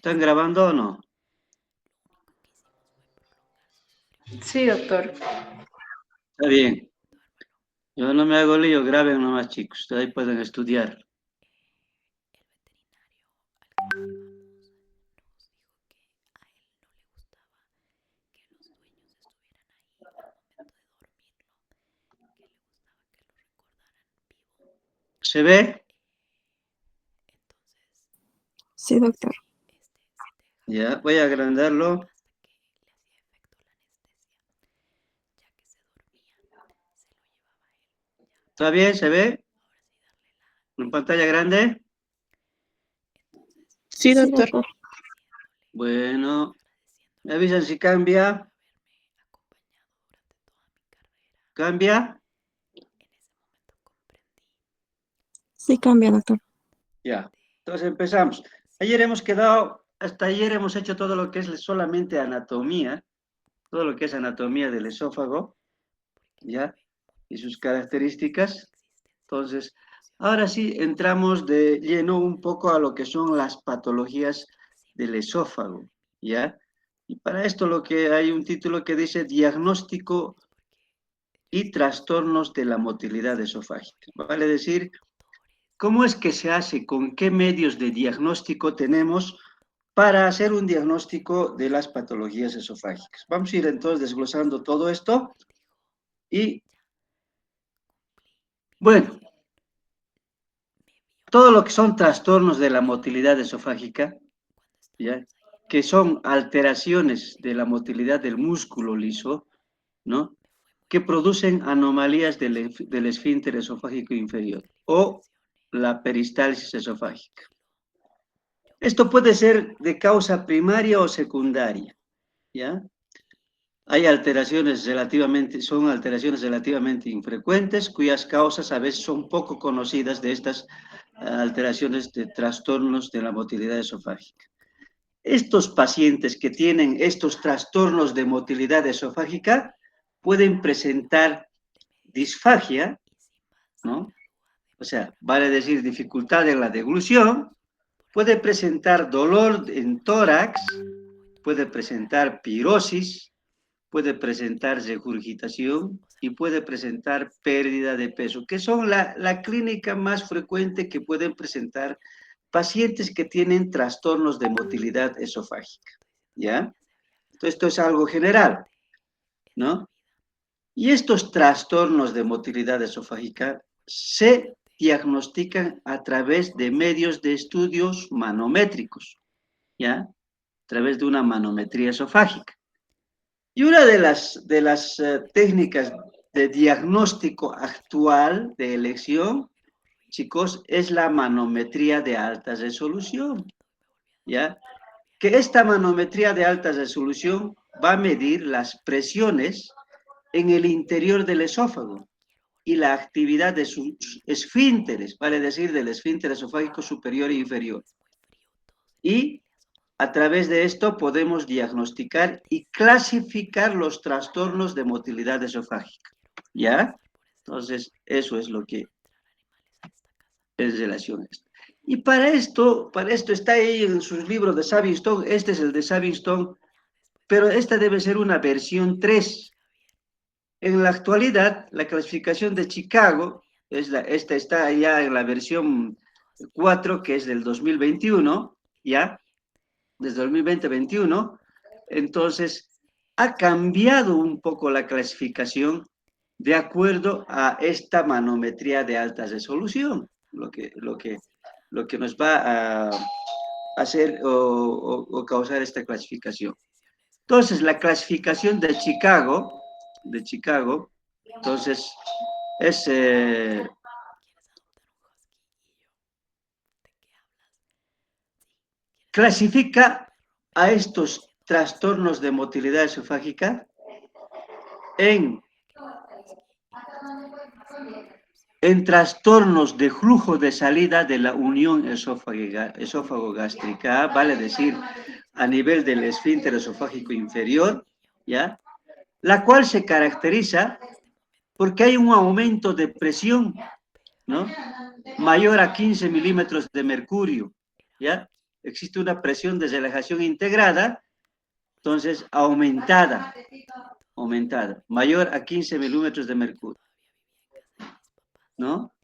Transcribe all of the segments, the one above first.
¿Están grabando o no? Sí, doctor. Está bien. Yo no me hago lío, graben nomás, chicos. Ustedes ahí pueden estudiar. ¿Se ve? Sí, doctor. Ya, voy a agrandarlo. ¿Está bien? ¿Se ve? ¿En pantalla grande? Sí, doctor. Bueno, me avisan si cambia. ¿Cambia? Sí, cambia, doctor. Ya. Entonces empezamos. Hasta ayer hemos hecho todo lo que es solamente anatomía, todo lo que es anatomía del esófago, ¿ya? Y sus características. Entonces, ahora sí entramos de lleno un poco a lo que son las patologías del esófago, ¿ya? Y para esto lo que hay un título que dice diagnóstico y trastornos de la motilidad esofágica. Vale decir, ¿cómo es que se hace? ¿Con qué medios de diagnóstico tenemos para hacer un diagnóstico de las patologías esofágicas? Vamos a ir entonces desglosando todo esto y, bueno, todo lo que son trastornos de la motilidad esofágica, ¿ya? Que son alteraciones de la motilidad del músculo liso, ¿no? Que producen anomalías del esfínter esofágico inferior o la peristalsis esofágica. Esto puede ser de causa primaria o secundaria, ¿ya? Hay son alteraciones relativamente infrecuentes, cuyas causas a veces son poco conocidas de estas alteraciones de trastornos de la motilidad esofágica. Estos pacientes que tienen estos trastornos de motilidad esofágica pueden presentar disfagia, ¿no? O sea, vale decir dificultad en la deglución, puede presentar dolor en tórax, puede presentar pirosis, puede presentar regurgitación y puede presentar pérdida de peso, que son la clínica más frecuente que pueden presentar pacientes que tienen trastornos de motilidad esofágica, ¿ya? Entonces, esto es algo general, ¿no? Y estos trastornos de motilidad esofágica se diagnostican a través de medios de estudios manométricos, ¿ya? A través de una manometría esofágica. Y una de las técnicas de diagnóstico actual de elección, chicos, es la manometría de alta resolución, ¿ya? Que esta manometría de alta resolución va a medir las presiones en el interior del esófago y la actividad de sus esfínteres, vale decir, del esfínter esofágico superior e inferior. Y a través de esto podemos diagnosticar y clasificar los trastornos de motilidad esofágica, ¿ya? Entonces, eso es lo que es relación a esto. Y para esto está ahí en sus libros de Savington, este es el de Savington, pero esta debe ser una versión 3. En la actualidad, la clasificación de Chicago, esta está ya en la versión 4, que es del 2021, ¿ya? Desde 2020-21, entonces ha cambiado un poco la clasificación de acuerdo a esta manometría de alta resolución, lo que nos va a hacer o causar esta clasificación. Entonces, la clasificación de Chicago, entonces, es clasifica a estos trastornos de motilidad esofágica en trastornos de flujo de salida de la unión esófago-gástrica, vale decir, a nivel del esfínter esofágico inferior, ¿ya? La cual se caracteriza porque hay un aumento de presión, ¿no? Mayor a 15 milímetros de mercurio, ¿ya? existe una presión de relajación integrada, entonces aumentada, mayor a 15 milímetros de mercurio, ¿no?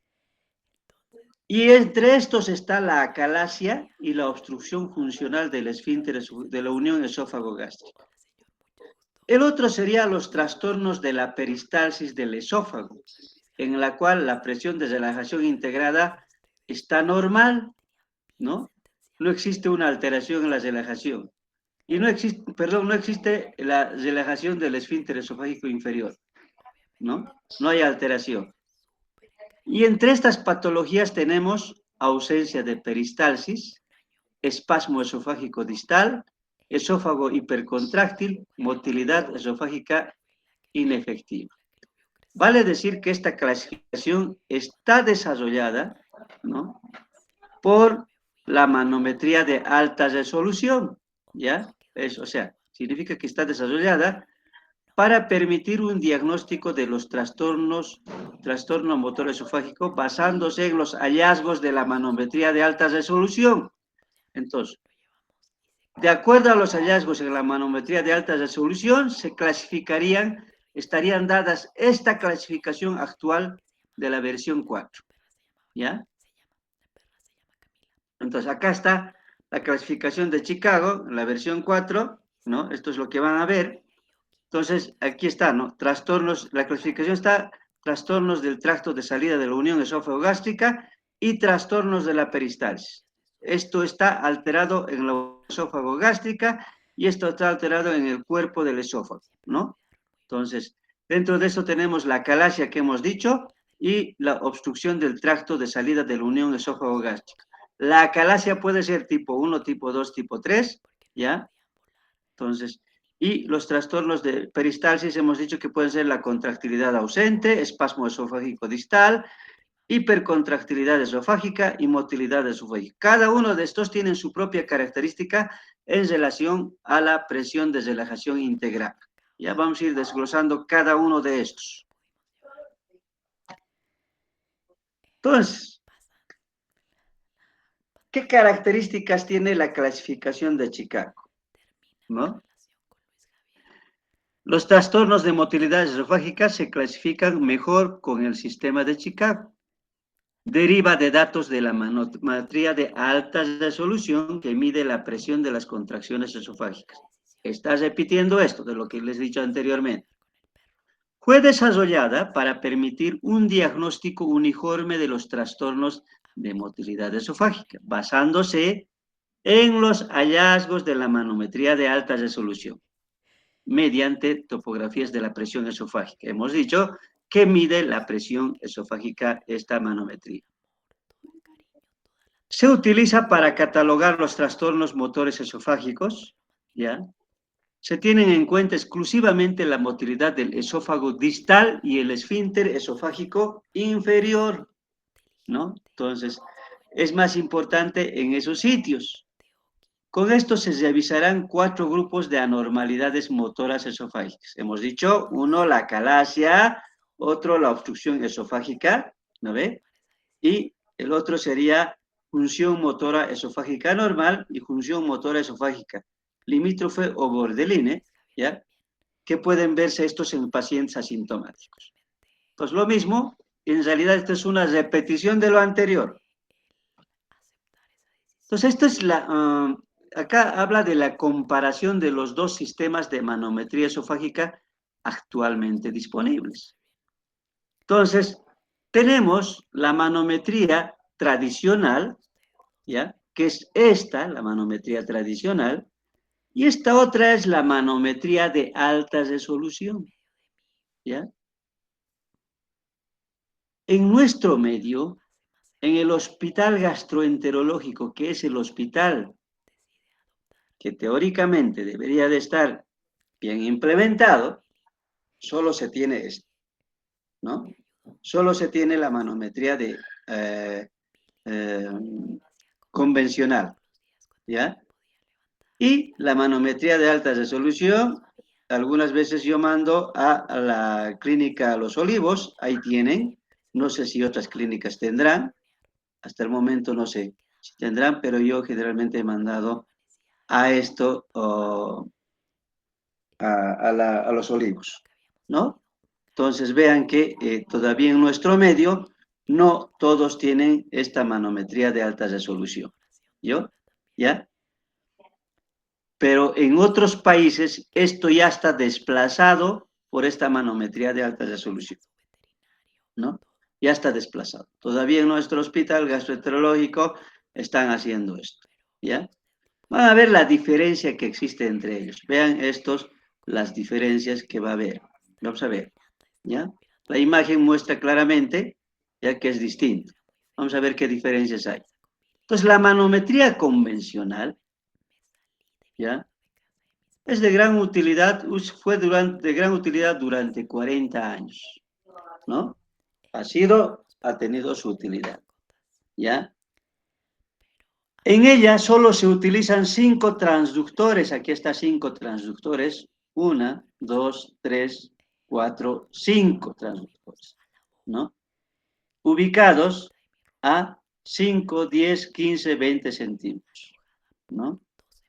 Y entre estos está la acalasia y la obstrucción funcional del esfínter de la unión esófago-gástrica. El otro sería los trastornos de la peristalsis del esófago, en la cual la presión de relajación integrada está normal, ¿no? No existe una alteración en la relajación. Y no existe la relajación del esfínter esofágico inferior, ¿no? No hay alteración. Y entre estas patologías tenemos ausencia de peristalsis, espasmo esofágico distal, esófago hipercontráctil, motilidad esofágica inefectiva. Vale decir que esta clasificación está desarrollada, ¿no?, por la manometría de alta resolución, ¿ya? O sea, significa que está desarrollada para permitir un diagnóstico de los trastorno motor esofágico basándose en los hallazgos de la manometría de alta resolución. Entonces, de acuerdo a los hallazgos en la manometría de alta resolución, estarían dadas esta clasificación actual de la versión 4, ¿ya? Entonces, acá está la clasificación de Chicago, la versión 4, ¿no? Esto es lo que van a ver. Entonces, aquí está, ¿no? Trastornos, la clasificación está, trastornos del tracto de salida de la unión esófago-gástrica y trastornos de la peristalsis. Esto está alterado en la esófago-gástrica y esto está alterado en el cuerpo del esófago, ¿no? Entonces, dentro de eso tenemos la acalasia que hemos dicho y la obstrucción del tracto de salida de la unión esófago-gástrica. La acalasia puede ser tipo 1, tipo 2, tipo 3, ¿ya? Entonces, y los trastornos de peristalsis hemos dicho que pueden ser la contractilidad ausente, espasmo esofágico distal, hipercontractilidad esofágica y motilidad esofágica. Cada uno de estos tiene su propia característica en relación a la presión de relajación integral. Ya vamos a ir desglosando cada uno de estos. Entonces, ¿qué características tiene la clasificación de Chicago? ¿No? Los trastornos de motilidad esofágica se clasifican mejor con el sistema de Chicago. Deriva de datos de la manometría de alta resolución que mide la presión de las contracciones esofágicas. Está repitiendo esto de lo que les he dicho anteriormente. Fue desarrollada para permitir un diagnóstico uniforme de los trastornos de motilidad esofágica, basándose en los hallazgos de la manometría de alta resolución, mediante topografías de la presión esofágica. Hemos dicho que mide la presión esofágica esta manometría. Se utiliza para catalogar los trastornos motores esofágicos, ¿ya? Se tienen en cuenta exclusivamente la motilidad del esófago distal y el esfínter esofágico inferior, ¿no? Entonces, es más importante en esos sitios. Con esto se revisarán 4 grupos de anormalidades motoras esofágicas. Hemos dicho, uno, la acalasia, otro, la obstrucción esofágica, ¿no ve? Y el otro sería función motora esofágica normal y función motora esofágica limítrofe o borderline, ¿ya? Que pueden verse estos en pacientes asintomáticos. Pues lo mismo, en realidad esto es una repetición de lo anterior. Entonces, esto es acá habla de la comparación de los dos sistemas de manometría esofágica actualmente disponibles. Entonces, tenemos la manometría tradicional, ¿ya? Que es esta, la manometría tradicional, y esta otra es la manometría de alta resolución, ¿ya? En nuestro medio, en el hospital gastroenterológico, que es el hospital que teóricamente debería de estar bien implementado, solo se tiene esto, ¿no? Solo se tiene la manometría de convencional, ¿ya? Y la manometría de alta resolución, algunas veces yo mando a la clínica Los Olivos, ahí tienen, no sé si otras clínicas tendrán, hasta el momento no sé si tendrán, pero yo generalmente he mandado a esto, a los olivos, ¿no? Entonces vean que todavía en nuestro medio no todos tienen esta manometría de alta resolución, ¿yo? ¿Ya? Pero en otros países esto ya está desplazado por esta manometría de alta resolución, ¿no? Ya está desplazado. Todavía en nuestro hospital gastroenterológico están haciendo esto, ¿ya? Van a ver la diferencia que existe entre ellos. Vean estos, las diferencias que va a haber. Vamos a ver, ¿ya? La imagen muestra claramente, ya que es distinto. Vamos a ver qué diferencias hay. Entonces, la manometría convencional, ¿ya? Es de gran utilidad, de gran utilidad durante 40 años, ¿no? Ha tenido su utilidad, ¿ya? En ella solo se utilizan 5 transductores. Aquí están 5 transductores. 1, 2, 3, 4, 5 transductores, ¿no? Ubicados a 5, 10, 15, 20 centímetros, ¿no?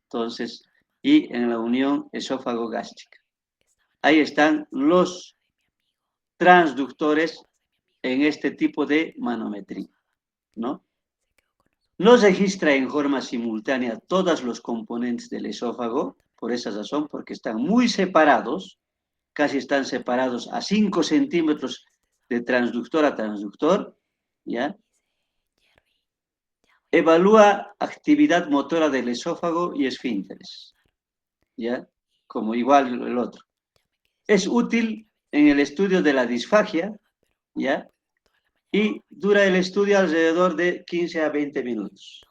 Entonces, y en la unión esófago-gástrica. Ahí están los transductores en este tipo de manometría, ¿no? No registra en forma simultánea todos los componentes del esófago, por esa razón, porque están muy separados, casi están separados a 5 centímetros de transductor a transductor, ¿ya? Evalúa actividad motora del esófago y esfínteres, ¿ya? Como igual el otro. Es útil en el estudio de la disfagia, ¿ya? Y dura el estudio alrededor de 15 a 20 minutos,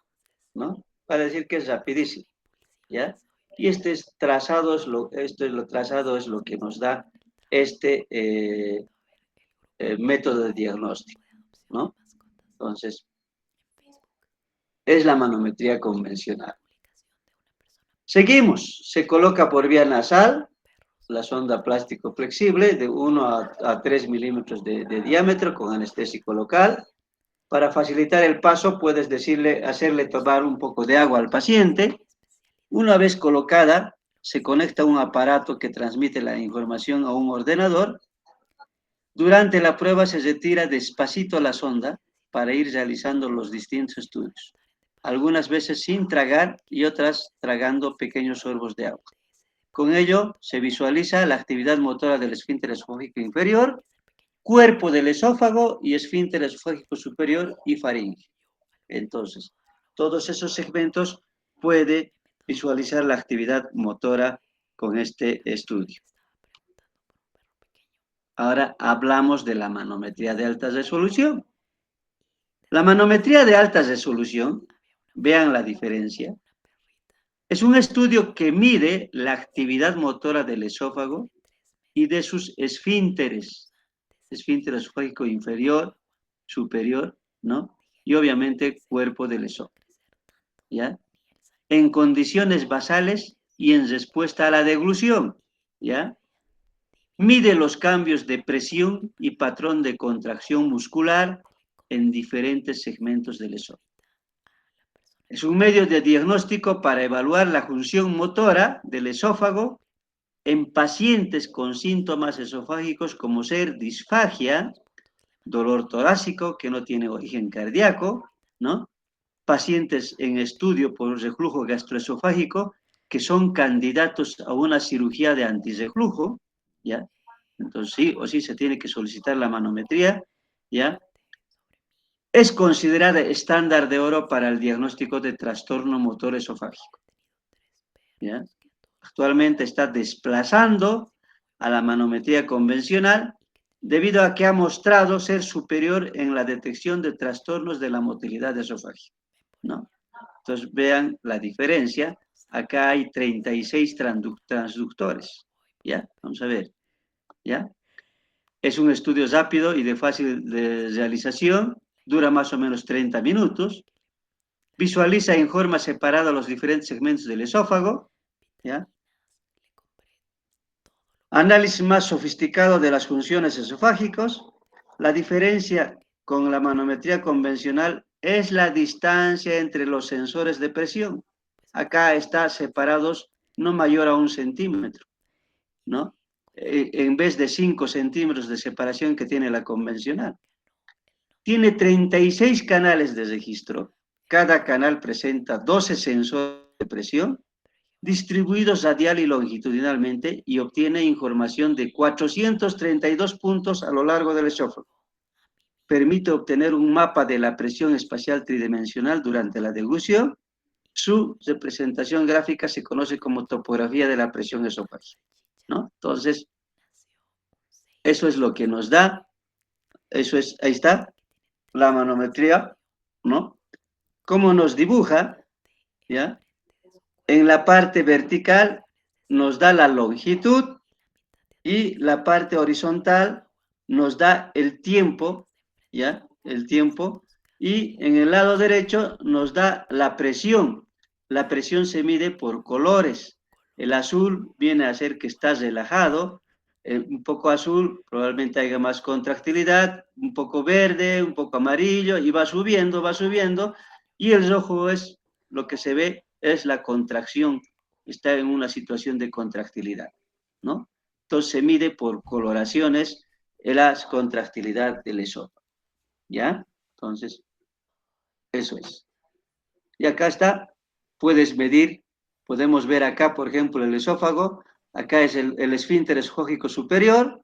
¿no? Para decir que es rapidísimo, ¿ya? Y trazado es lo que nos da este método de diagnóstico, ¿no? Entonces, es la manometría convencional. Seguimos. Se coloca por vía nasal la sonda plástico flexible de 1 a 3 milímetros de diámetro con anestésico local. Para facilitar el paso, puedes hacerle tomar un poco de agua al paciente. Una vez colocada, se conecta un aparato que transmite la información a un ordenador. Durante la prueba se retira despacito la sonda para ir realizando los distintos estudios. Algunas veces sin tragar y otras tragando pequeños sorbos de agua. Con ello se visualiza la actividad motora del esfínter esofágico inferior, cuerpo del esófago y esfínter esofágico superior y faringe. Entonces, todos esos segmentos puede visualizar la actividad motora con este estudio. Ahora hablamos de la manometría de alta resolución. La manometría de alta resolución, vean la diferencia, es un estudio que mide la actividad motora del esófago y de sus esfínteres, esfínter esofágico inferior, superior, ¿no? Y obviamente cuerpo del esófago, ¿ya? En condiciones basales y en respuesta a la deglución, ¿ya? Mide los cambios de presión y patrón de contracción muscular en diferentes segmentos del esófago. Es un medio de diagnóstico para evaluar la función motora del esófago en pacientes con síntomas esofágicos como ser disfagia, dolor torácico que no tiene origen cardíaco, ¿no? Pacientes en estudio por reflujo gastroesofágico que son candidatos a una cirugía de antirreflujo, ¿ya? Entonces sí o sí se tiene que solicitar la manometría, ¿ya? Es considerada estándar de oro para el diagnóstico de trastorno motor esofágico, ¿ya? Actualmente está desplazando a la manometría convencional debido a que ha mostrado ser superior en la detección de trastornos de la motilidad esofágica, ¿no? Entonces vean la diferencia. Acá hay 36 transductores, ¿ya? Vamos a ver, ¿ya? Es un estudio rápido y de fácil realización, dura más o menos 30 minutos, visualiza en forma separada los diferentes segmentos del esófago, ¿ya? Análisis más sofisticado de las funciones esofágicas. La diferencia con la manometría convencional es la distancia entre los sensores de presión. Acá está separados no mayor a 1 centímetro, ¿no? En vez de 5 centímetros de separación que tiene la convencional. Tiene 36 canales de registro. Cada canal presenta 12 sensores de presión distribuidos radial y longitudinalmente y obtiene información de 432 puntos a lo largo del esófago. Permite obtener un mapa de la presión espacial tridimensional durante la deglución. Su representación gráfica se conoce como topografía de la presión esofágica, ¿no? Entonces, eso es lo que nos da, eso es, ahí está, la manometría, ¿no? ¿Cómo nos dibuja? ¿Ya? En la parte vertical nos da la longitud y la parte horizontal nos da el tiempo, ¿ya? El tiempo. Y en el lado derecho nos da la presión. La presión se mide por colores. El azul viene a ser que está relajado, un poco azul, probablemente haya más contractilidad, un poco verde, un poco amarillo, y va subiendo, y el rojo es lo que se ve, es la contracción, está en una situación de contractilidad, ¿no? Entonces se mide por coloraciones la contractilidad del esófago, ¿ya? Entonces, eso es. Y acá está, puedes medir, podemos ver acá, por ejemplo, el esófago, acá es el esfínter esofágico superior,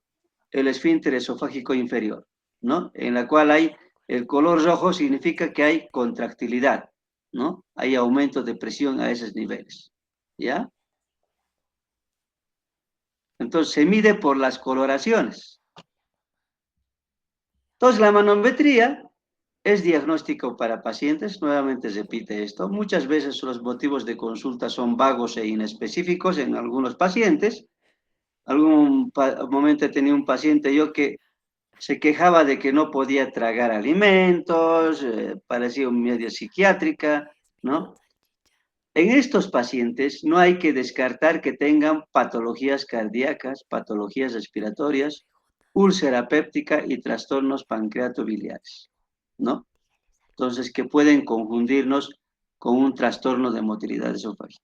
el esfínter esofágico inferior, ¿no? En la cual hay, el color rojo significa que hay contractilidad, ¿no? Hay aumento de presión a esos niveles, ¿ya? Entonces se mide por las coloraciones. Entonces la manometría es diagnóstico para pacientes, nuevamente repite esto, muchas veces los motivos de consulta son vagos e inespecíficos en algunos pacientes. Algún momento tenía un paciente yo que se quejaba de que no podía tragar alimentos, parecía un medio psiquiátrica, ¿no? En estos pacientes no hay que descartar que tengan patologías cardíacas, patologías respiratorias, úlcera péptica y trastornos pancreatobiliares, ¿no? Entonces, que pueden confundirnos con un trastorno de motilidad esofágica.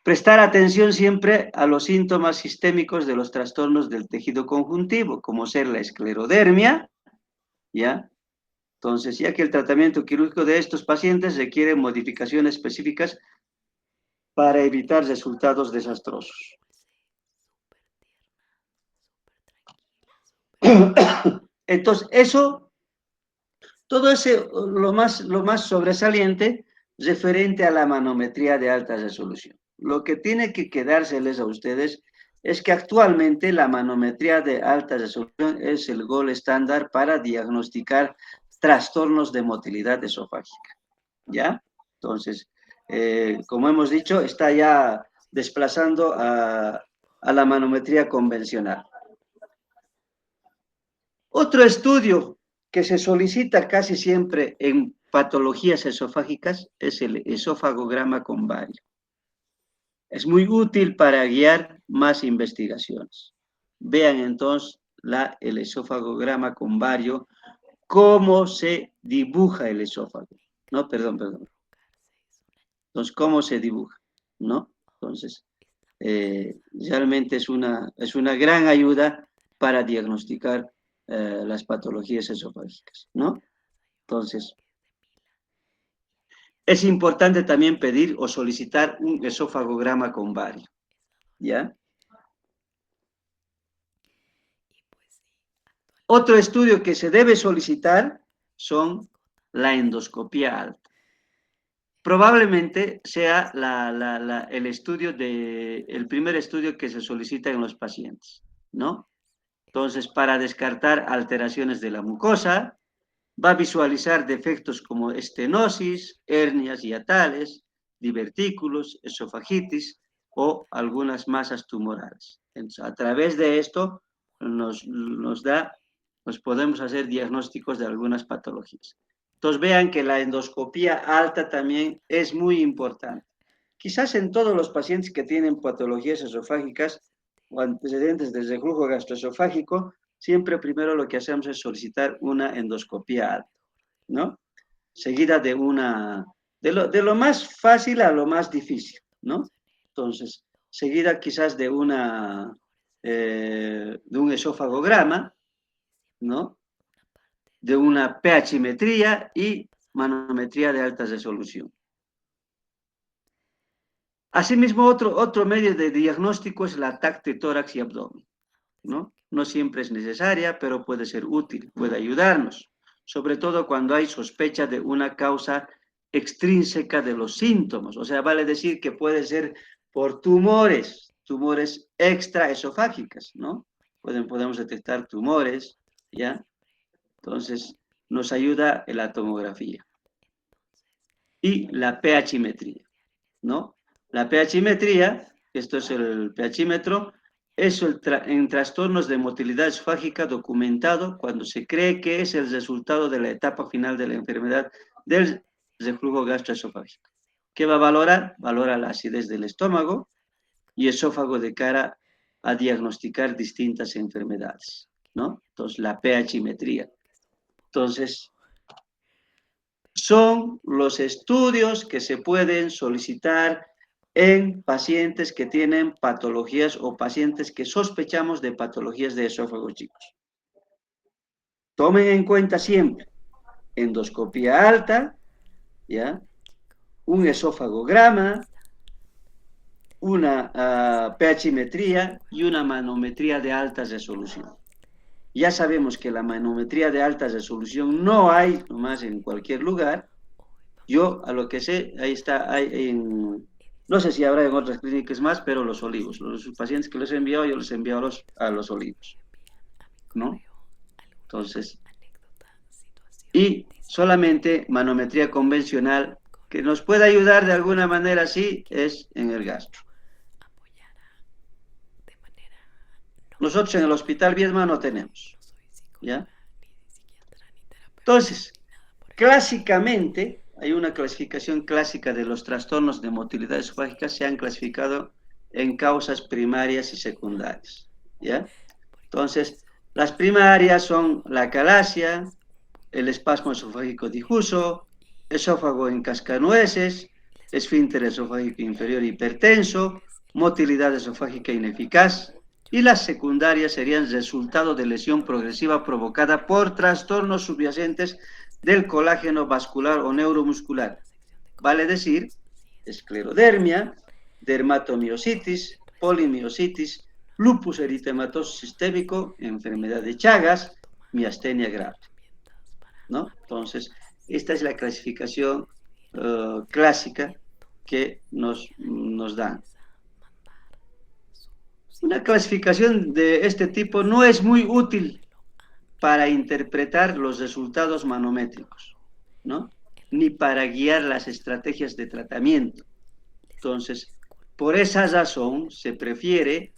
Prestar atención siempre a los síntomas sistémicos de los trastornos del tejido conjuntivo, como ser la esclerodermia, ¿ya? Entonces, ya que el tratamiento quirúrgico de estos pacientes requiere modificaciones específicas para evitar resultados desastrosos. Entonces, eso, todo ese, lo más sobresaliente referente a la manometría de alta resolución. Lo que tiene que quedárseles a ustedes es que actualmente la manometría de alta resolución es el gold estándar para diagnosticar trastornos de motilidad esofágica, ¿ya? Entonces, como hemos dicho, está ya desplazando a la manometría convencional. Otro estudio que se solicita casi siempre en patologías esofágicas es el esofagograma con bario. Es muy útil para guiar más investigaciones. Vean entonces el esofagograma con bario, cómo se dibuja el esófago. No, perdón. Entonces, ¿cómo se dibuja? ¿No? Entonces, realmente es una gran ayuda para diagnosticar las patologías esofágicas, ¿no? Entonces, es importante también pedir o solicitar un esofagograma con bario, ¿ya? Otro estudio que se debe solicitar son la endoscopía alta. Probablemente sea el primer estudio que se solicita en los pacientes, ¿no? Entonces, para descartar alteraciones de la mucosa, va a visualizar defectos como estenosis, hernias hiatales, divertículos, esofagitis o algunas masas tumorales. Entonces, a través de esto nos podemos hacer diagnósticos de algunas patologías. Entonces vean que la endoscopía alta también es muy importante. Quizás en todos los pacientes que tienen patologías esofágicas o antecedentes del reflujo gastroesofágico, siempre primero lo que hacemos es solicitar una endoscopía alta, ¿no? seguida de de lo más fácil a lo más difícil, ¿no? Entonces, seguida quizás de un esofagograma, ¿no? De una pHmetría y manometría de alta resolución. Asimismo, otro medio de diagnóstico es la TAC de tórax y abdomen, ¿no? No siempre es necesaria, pero puede ser útil, puede ayudarnos, sobre todo cuando hay sospecha de una causa extrínseca de los síntomas, o sea, vale decir que puede ser por tumores extraesofágicas, ¿no? Podemos detectar tumores, ¿ya? Entonces, nos ayuda la tomografía. Y la pHmetría, ¿no? La pHmetría, esto es el pHímetro, es en trastornos de motilidad esofágica documentado cuando se cree que es el resultado de la etapa final de la enfermedad del reflujo gastroesofágico. ¿Qué va a valorar? Valora la acidez del estómago y esófago de cara a diagnosticar distintas enfermedades, ¿no? Entonces, la pHmetría. Entonces, son los estudios que se pueden solicitar en pacientes que tienen patologías o pacientes que sospechamos de patologías de esófago, chicos. Tomen en cuenta siempre endoscopía alta, ¿ya? Un esofagograma, una pHmetría y una manometría de alta resolución. Ya sabemos que la manometría de alta resolución no hay nomás en cualquier lugar. Yo, a lo que sé, ahí está, no sé si habrá en otras clínicas más, pero Los Olivos. Los pacientes que les he enviado, yo les he enviado a Los Olivos, ¿no? Entonces, y solamente manometría convencional que nos puede ayudar de alguna manera, sí, es en el gastro. Nosotros en el Hospital Viedma no tenemos, ¿ya? Entonces, clásicamente, hay una clasificación clásica de los trastornos de motilidad esofágica, se han clasificado en causas primarias y secundarias, ¿ya? Entonces, las primarias son la acalasia, el espasmo esofágico difuso, esófago en cascanueces, esfínter esofágico inferior hipertenso, motilidad esofágica ineficaz, y las secundarias serían resultado de lesión progresiva provocada por trastornos subyacentes del colágeno vascular o neuromuscular. Vale decir, esclerodermia, dermatomiositis, polimiositis, lupus eritematoso sistémico, enfermedad de Chagas, miastenia grave, ¿no? Entonces, esta es la clasificación clásica que nos dan. Una clasificación de este tipo no es muy útil para interpretar los resultados manométricos, ¿no? Ni para guiar las estrategias de tratamiento. Entonces, por esa razón, se prefiere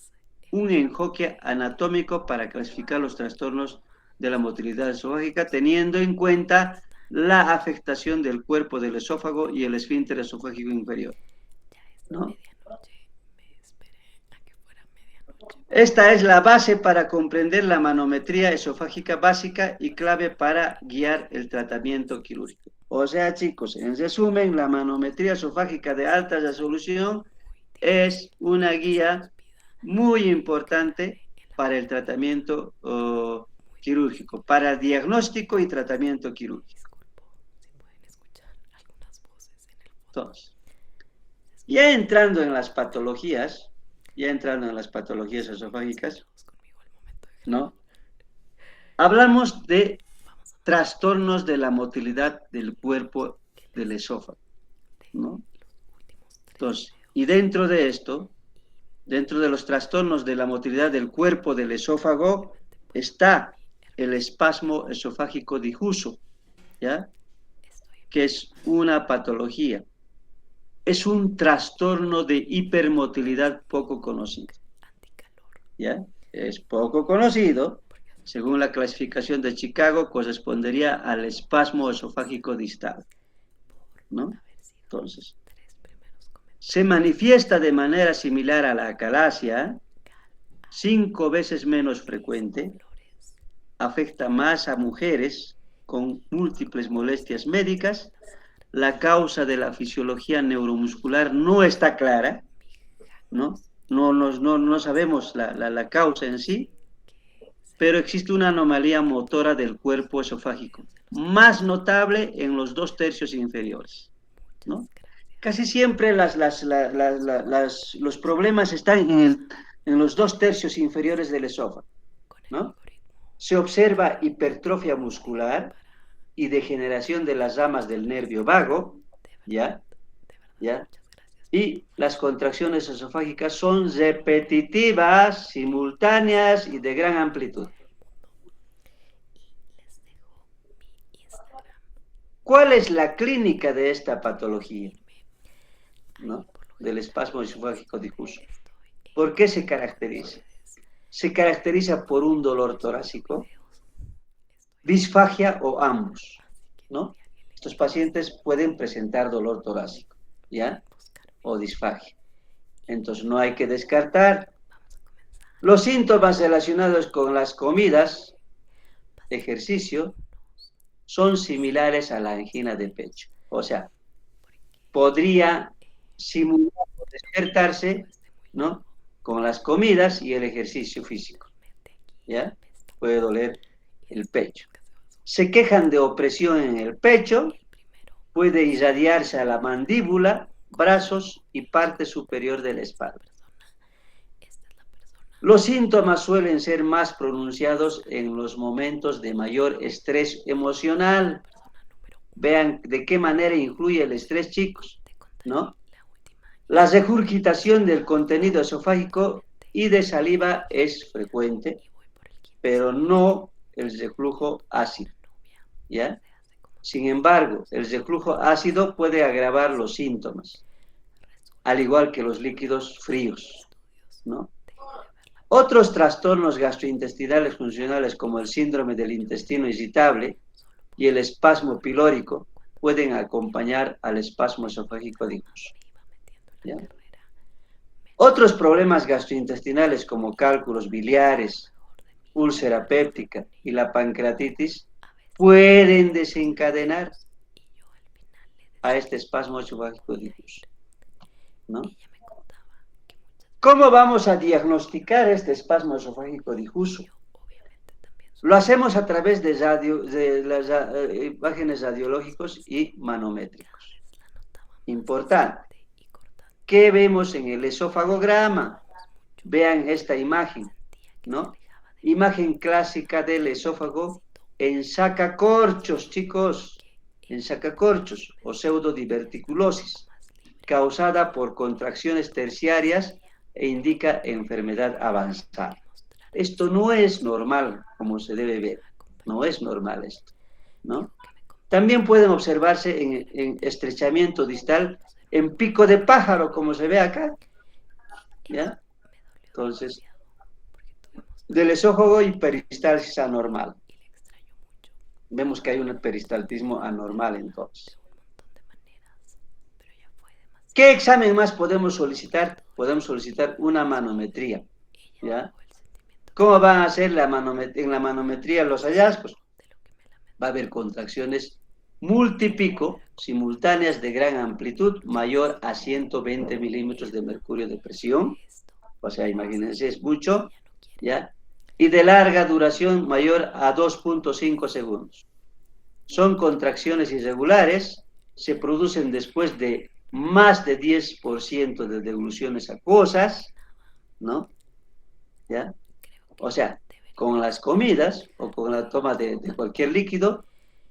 un enfoque anatómico para clasificar los trastornos de la motilidad esofágica, teniendo en cuenta la afectación del cuerpo del esófago y el esfínter esofágico inferior, ¿no? Esta es la base para comprender la manometría esofágica básica y clave para guiar el tratamiento quirúrgico. O sea, chicos, en resumen, la manometría esofágica de alta resolución es una guía muy importante para el tratamiento quirúrgico, para el diagnóstico y tratamiento quirúrgico. Entonces, ya entrando en las patologías esofágicas, ¿no? Hablamos de trastornos de la motilidad del cuerpo del esófago, ¿no? Entonces, y dentro de esto, dentro de los trastornos de la motilidad del cuerpo del esófago, está el espasmo esofágico difuso, ¿ya? Que es una patología. Es un trastorno de hipermotilidad poco conocido, ¿ya? Es poco conocido. Según la clasificación de Chicago, correspondería al espasmo esofágico distal, ¿no? Entonces, se manifiesta de manera similar a la acalasia, 5 veces menos frecuente, afecta más a mujeres con múltiples molestias médicas. La causa de la fisiología neuromuscular no está clara, ¿no? No sabemos la causa en sí, pero existe una anomalía motora del cuerpo esofágico, más notable en los 2/3 inferiores, ¿no? Casi siempre los problemas están en los 2/3 inferiores del esófago, ¿no? Se observa hipertrofia muscular y degeneración de las ramas del nervio vago, ¿ya? Y las contracciones esofágicas son repetitivas, simultáneas y de gran amplitud. ¿Cuál es la clínica de esta patología? ¿No? Del espasmo esofágico difuso. ¿Por qué se caracteriza? Se caracteriza por un dolor torácico, disfagia o ambos, ¿no? Estos pacientes pueden presentar dolor torácico, ¿ya? O disfagia. Entonces no hay que descartar. Los síntomas relacionados con las comidas, ejercicio, son similares a la angina de pecho. O sea, podría simular o despertarse, ¿no? Con las comidas y el ejercicio físico, ¿ya? Puede doler el pecho. Se quejan de opresión en el pecho, puede irradiarse a la mandíbula, brazos y parte superior de la espalda. Los síntomas suelen ser más pronunciados en los momentos de mayor estrés emocional. Vean de qué manera influye el estrés, chicos, ¿no? La regurgitación del contenido esofágico y de saliva es frecuente, pero no el reflujo ácido, ¿ya? Sin embargo, el reflujo ácido puede agravar los síntomas, al igual que los líquidos fríos, ¿no? Otros trastornos gastrointestinales funcionales, como el síndrome del intestino irritable y el espasmo pilórico, pueden acompañar al espasmo esofágico difuso, ¿ya? Otros problemas gastrointestinales, como cálculos biliares, úlcera péptica y la pancreatitis, pueden desencadenar a este espasmo esofágico difuso, ¿no? ¿Cómo vamos a diagnosticar este espasmo esofágico difuso? Lo hacemos a través de las imágenes radiológicos y manométricos. Importante. ¿Qué vemos en el esofagograma? Vean esta imagen, ¿no? Imagen clásica del esófago en sacacorchos, chicos, en sacacorchos o pseudodiverticulosis, causada por contracciones terciarias e indica enfermedad avanzada. Esto no es normal, como se debe ver. No es normal esto, ¿no? También pueden observarse en estrechamiento distal, en pico de pájaro, como se ve acá, ¿ya? Entonces, del esófago y peristalsis anormal. Vemos que hay un peristaltismo anormal entonces. ¿Qué examen más podemos solicitar? Podemos solicitar una manometría, ¿ya? ¿Cómo van a ser en la manometría los hallazgos? Va a haber contracciones multipico, simultáneas de gran amplitud, mayor a 120 milímetros de mercurio de presión. O sea, imagínense, es mucho, ¿ya? Y de larga duración, mayor a 2.5 segundos. Son contracciones irregulares, se producen después de más de 10% de devoluciones acuosas, ¿no? ¿Ya? O sea, con las comidas o con la toma de cualquier líquido,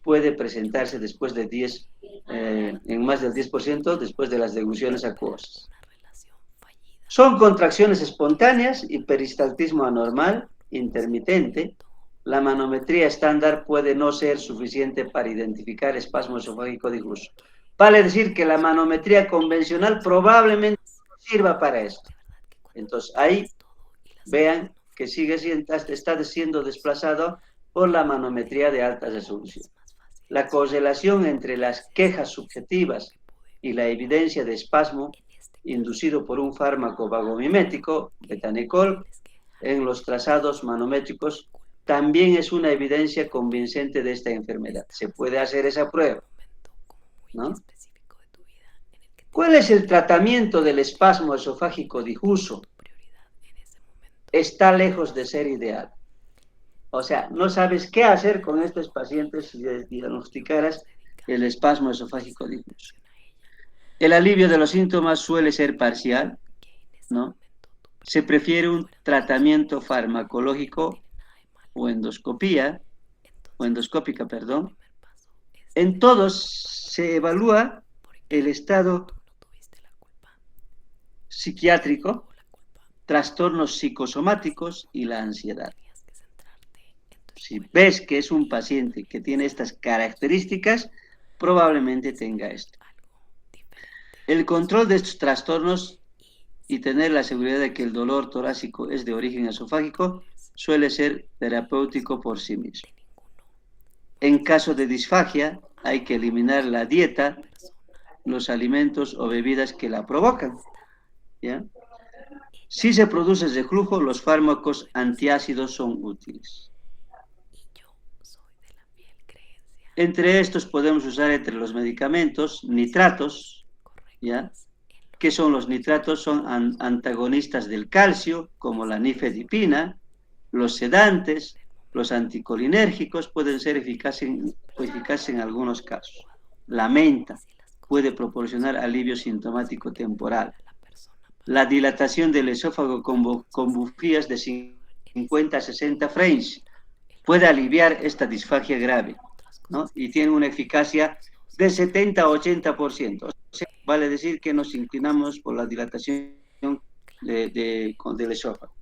puede presentarse después de en más del 10% después de las devoluciones acuosas. Son contracciones espontáneas y peristaltismo anormal, intermitente. La manometría estándar puede no ser suficiente para identificar espasmo esofágico difuso. Vale decir que la manometría convencional probablemente no sirva para esto. Entonces, ahí vean que está siendo desplazado por la manometría de alta resolución. La correlación entre las quejas subjetivas y la evidencia de espasmo inducido por un fármaco vagomimético, betanecol, en los trazados manométricos también es una evidencia convincente de esta enfermedad. Se puede hacer esa prueba, ¿no? ¿Cuál es el tratamiento del espasmo esofágico difuso? Está lejos de ser ideal. O sea, no sabes qué hacer con estos pacientes si les diagnosticaras el espasmo esofágico difuso. El alivio de los síntomas suele ser parcial, ¿no? Se prefiere un tratamiento farmacológico o endoscópica, perdón. En todos se evalúa el estado psiquiátrico, trastornos psicosomáticos y la ansiedad. Si ves que es un paciente que tiene estas características, probablemente tenga esto. El control de estos trastornos y tener la seguridad de que el dolor torácico es de origen esofágico suele ser terapéutico por sí mismo. En caso de disfagia, hay que eliminar la dieta, los alimentos o bebidas que la provocan, ¿ya? Si se produce reflujo, los fármacos antiácidos son útiles. Entre estos podemos usar entre los medicamentos nitratos, ¿ya? ¿Qué son los nitratos? Son antagonistas del calcio, como la nifedipina. Los sedantes, los anticolinérgicos pueden ser eficaces en algunos casos. La menta puede proporcionar alivio sintomático temporal. La dilatación del esófago con bujías de 50 a 60 frames puede aliviar esta disfagia grave, ¿no? Y tiene una eficacia de 70 a 80%. O sea, vale decir que nos inclinamos por la dilatación del esófago.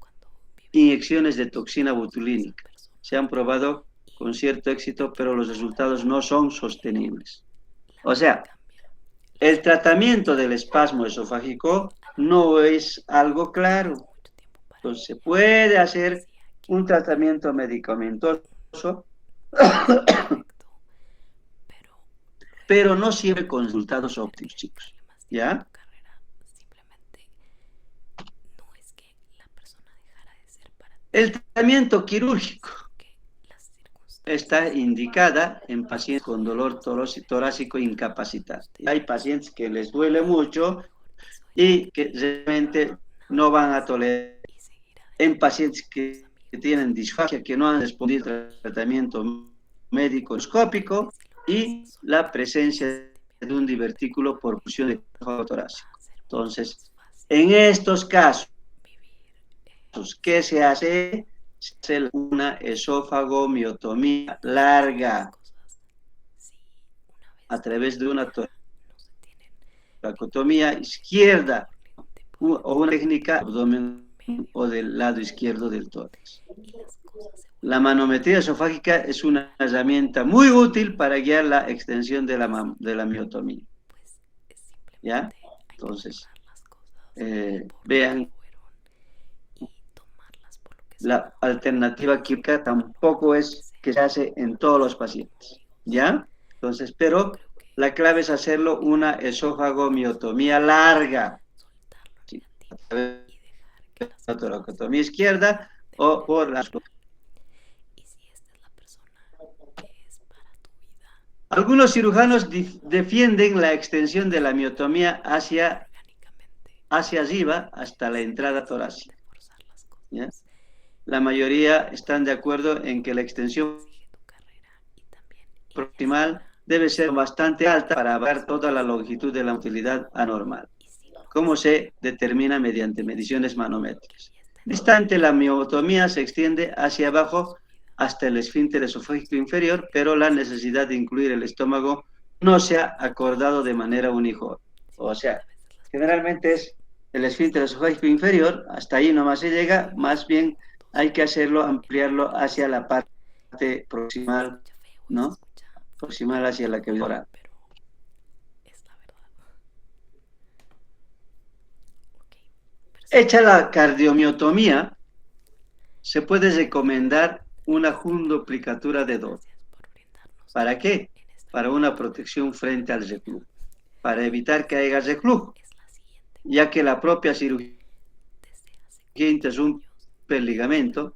Inyecciones de toxina botulínica se han probado con cierto éxito, pero los resultados no son sostenibles. O sea, el tratamiento del espasmo esofágico no es algo claro. Entonces, se puede hacer un tratamiento medicamentoso, pero no siempre con resultados óptimos, chicos. ¿Ya? El tratamiento quirúrgico está indicada en pacientes con dolor torácico incapacitante. Hay pacientes que les duele mucho y que realmente no van a tolerar. En pacientes que tienen disfagia, que no han respondido al tratamiento médico endoscópico y la presencia de un divertículo por punción de esófago torácico. Entonces, en estos casos, ¿qué se hace? Se hace una esofagomiotomía larga a través de una toracotomía izquierda o una técnica abdomen o del lado izquierdo del tórax. La manometría esofágica es una herramienta muy útil para guiar la extensión de la miotomía. ¿Ya? Entonces, vean, la alternativa química tampoco es que se hace en todos los pacientes. ¿Ya? Entonces, pero la clave es hacerlo una esofagomiotomía larga. ¿Sí? La toracotomía izquierda o por la... Algunos cirujanos defienden la extensión de la miotomía hacia arriba hasta la entrada torácica. ¿Ya? La mayoría están de acuerdo en que la extensión proximal debe ser bastante alta para abarcar toda la longitud de la motilidad anormal, como se determina mediante mediciones manométricas. Distante, la miotomía se extiende hacia abajo hasta el esfínter esofágico inferior, pero la necesidad de incluir el estómago no se ha acordado de manera uniforme. O sea, generalmente es el esfínter esofágico inferior, hasta ahí nomás se llega, más bien hay que hacerlo, ampliarlo hacia la parte proximal, ¿no? Proximal hacia la cavidad oral. Hecha la cardiomiotomía, se puede recomendar una jundoplicatura de Dodd. ¿Para qué? Para una protección frente al reflujo, para evitar que haya reflujo, ya que la propia cirugía interrumpe el ligamento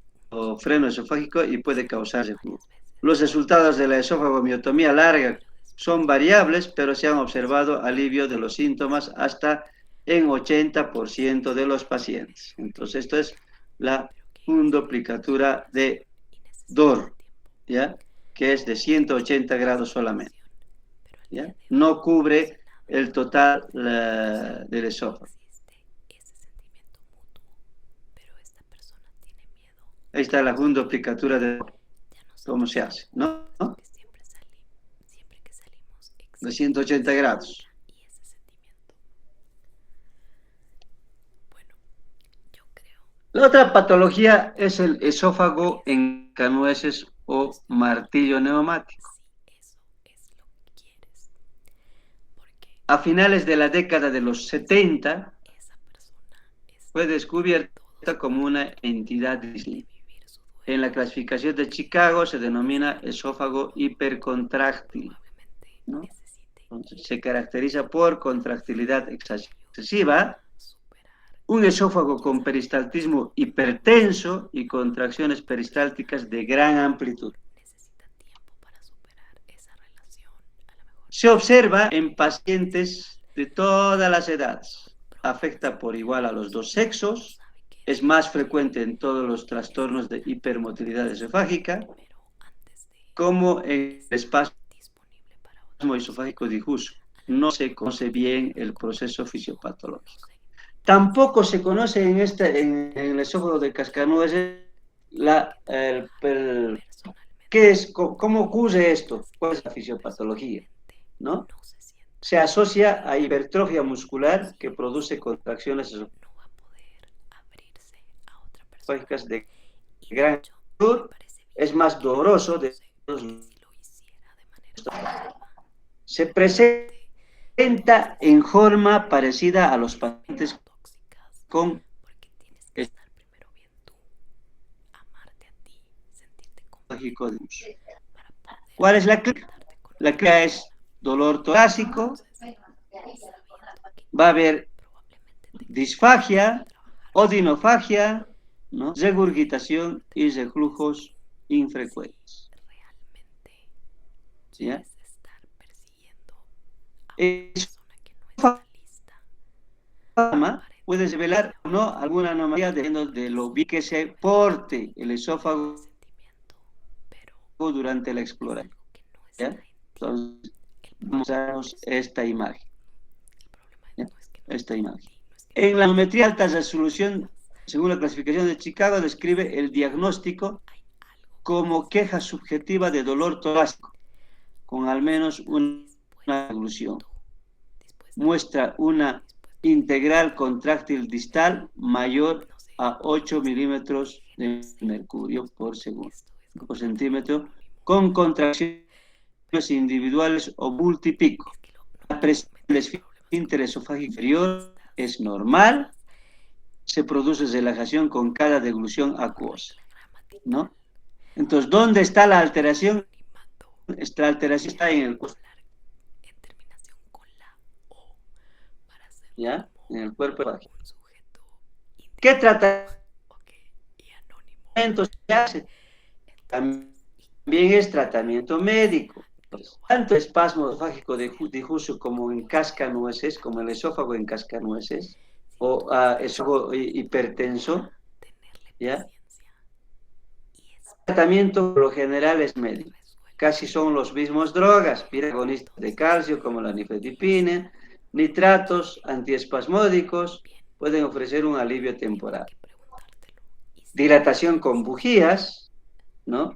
freno esofágico y puede causar reflujo. Los resultados de la esofagomiotomía larga son variables, pero se han observado alivio de los síntomas hasta en 80% de los pacientes. Entonces, esto es la fundoplicatura de DOR, ¿ya? Que es de 180 grados solamente, ¿ya? No cubre el total del esófago. Ahí está la fundoplicatura de cómo se hace, ¿no? De 180 grados. La otra patología es el esófago en cascanueces o martillo neumático. A finales de la década de los 70 fue descubierta como una entidad distinta. En la clasificación de Chicago se denomina esófago hipercontráctil, ¿no? Entonces, se caracteriza por contractilidad excesiva, un esófago con peristaltismo hipertenso y contracciones peristálticas de gran amplitud. Se observa en pacientes de todas las edades. Afecta por igual a los dos sexos. Es más frecuente en todos los trastornos de hipermotilidad esofágica, como en el espasmo esofágico difuso. No se conoce bien el proceso fisiopatológico. Tampoco se conoce en el esófago de cascanueces ¿qué es? ¿Cómo ocurre esto? ¿Cuál es la fisiopatología? ¿No? Se asocia a hipertrofia muscular que produce contracciones esofágicas de gran amplitud, es más doloroso. Se presenta en forma parecida a los pacientes con esofágico difuso. ¿Cuál es la clínica? La clínica es dolor torácico, va a haber disfagia, odinofagia, ¿no? Regurgitación y reflujos infrecuentes. ¿Ya? Puede revelar o no alguna anomalía dependiendo de lo bien que se porte el esófago durante la exploración. ¿Ya? Entonces, vamos a ver esta imagen. ¿Ya? Esta imagen. En la manometría de alta resolución, según la clasificación de Chicago, describe el diagnóstico como queja subjetiva de dolor torácico, con al menos una oclusión. Muestra una integral contráctil distal mayor a 8 milímetros de mercurio por segundo, por centímetro, con contracciones individuales o multipico. La presión del esfínter esofágico inferior es normal, se produce relajación con cada deglución acuosa, ¿no? Entonces, ¿dónde está la alteración? Esta alteración está en el cuerpo. ¿Ya? En el cuerpo esofágico. ¿Qué tratamiento se hace? También es tratamiento médico. Tanto el espasmo esofágico difuso como en cascanueces, como el esófago en cascanueces, o esófago hipertenso, ¿ya? El tratamiento por lo general es médico. Casi son los mismos drogas, agonistas de calcio como la nifedipina, nitratos, antiespasmódicos, pueden ofrecer un alivio temporal. Dilatación con bujías, ¿no?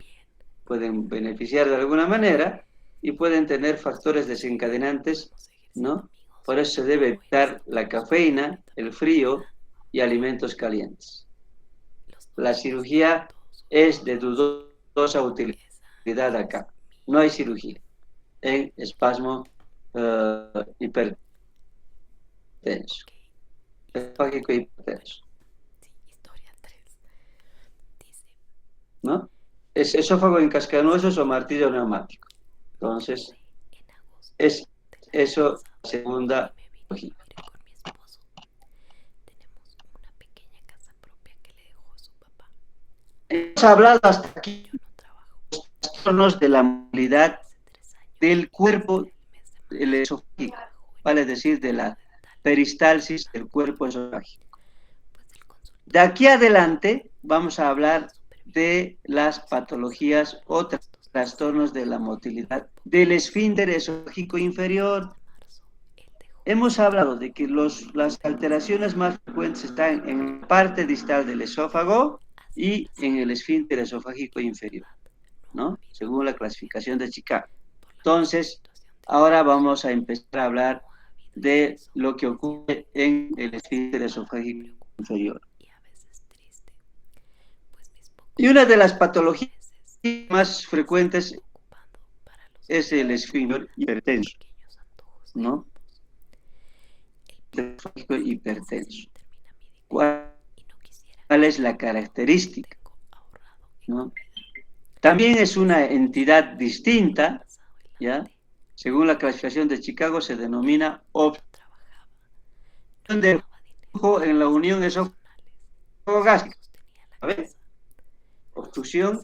Pueden beneficiar de alguna manera y pueden tener factores desencadenantes, ¿no? Por eso se debe evitar la cafeína, el frío y alimentos calientes. La cirugía es de dudosa utilidad acá. No hay cirugía en espasmo hipertenso, esofágico hipertenso, ¿no? Es esófago en cascanueces o martillo neumático. Entonces, es eso la segunda patología. Hemos hablado hasta aquí de los trastornos de la movilidad del cuerpo el esofágico, vale decir, de la peristalsis del cuerpo esofágico. De aquí adelante vamos a hablar de las patologías o trastornos de la motilidad del esfínter esofágico inferior. Hemos hablado de que las alteraciones más frecuentes están en la parte distal del esófago y en el esfínter esofágico inferior, ¿no? Según la clasificación de Chicago. Entonces, ahora vamos a empezar a hablar de lo que ocurre en el esfínter esofágico inferior. Y una de las patologías más frecuentes es el esfínter hipertenso, ¿no? El esofágico hipertenso. ¿Cuál es la característica? ¿No? También es una entidad distinta, ¿ya? Según la clasificación de Chicago, se denomina obstrucción del flujo en la unión esófago-gástrica. Obstrucción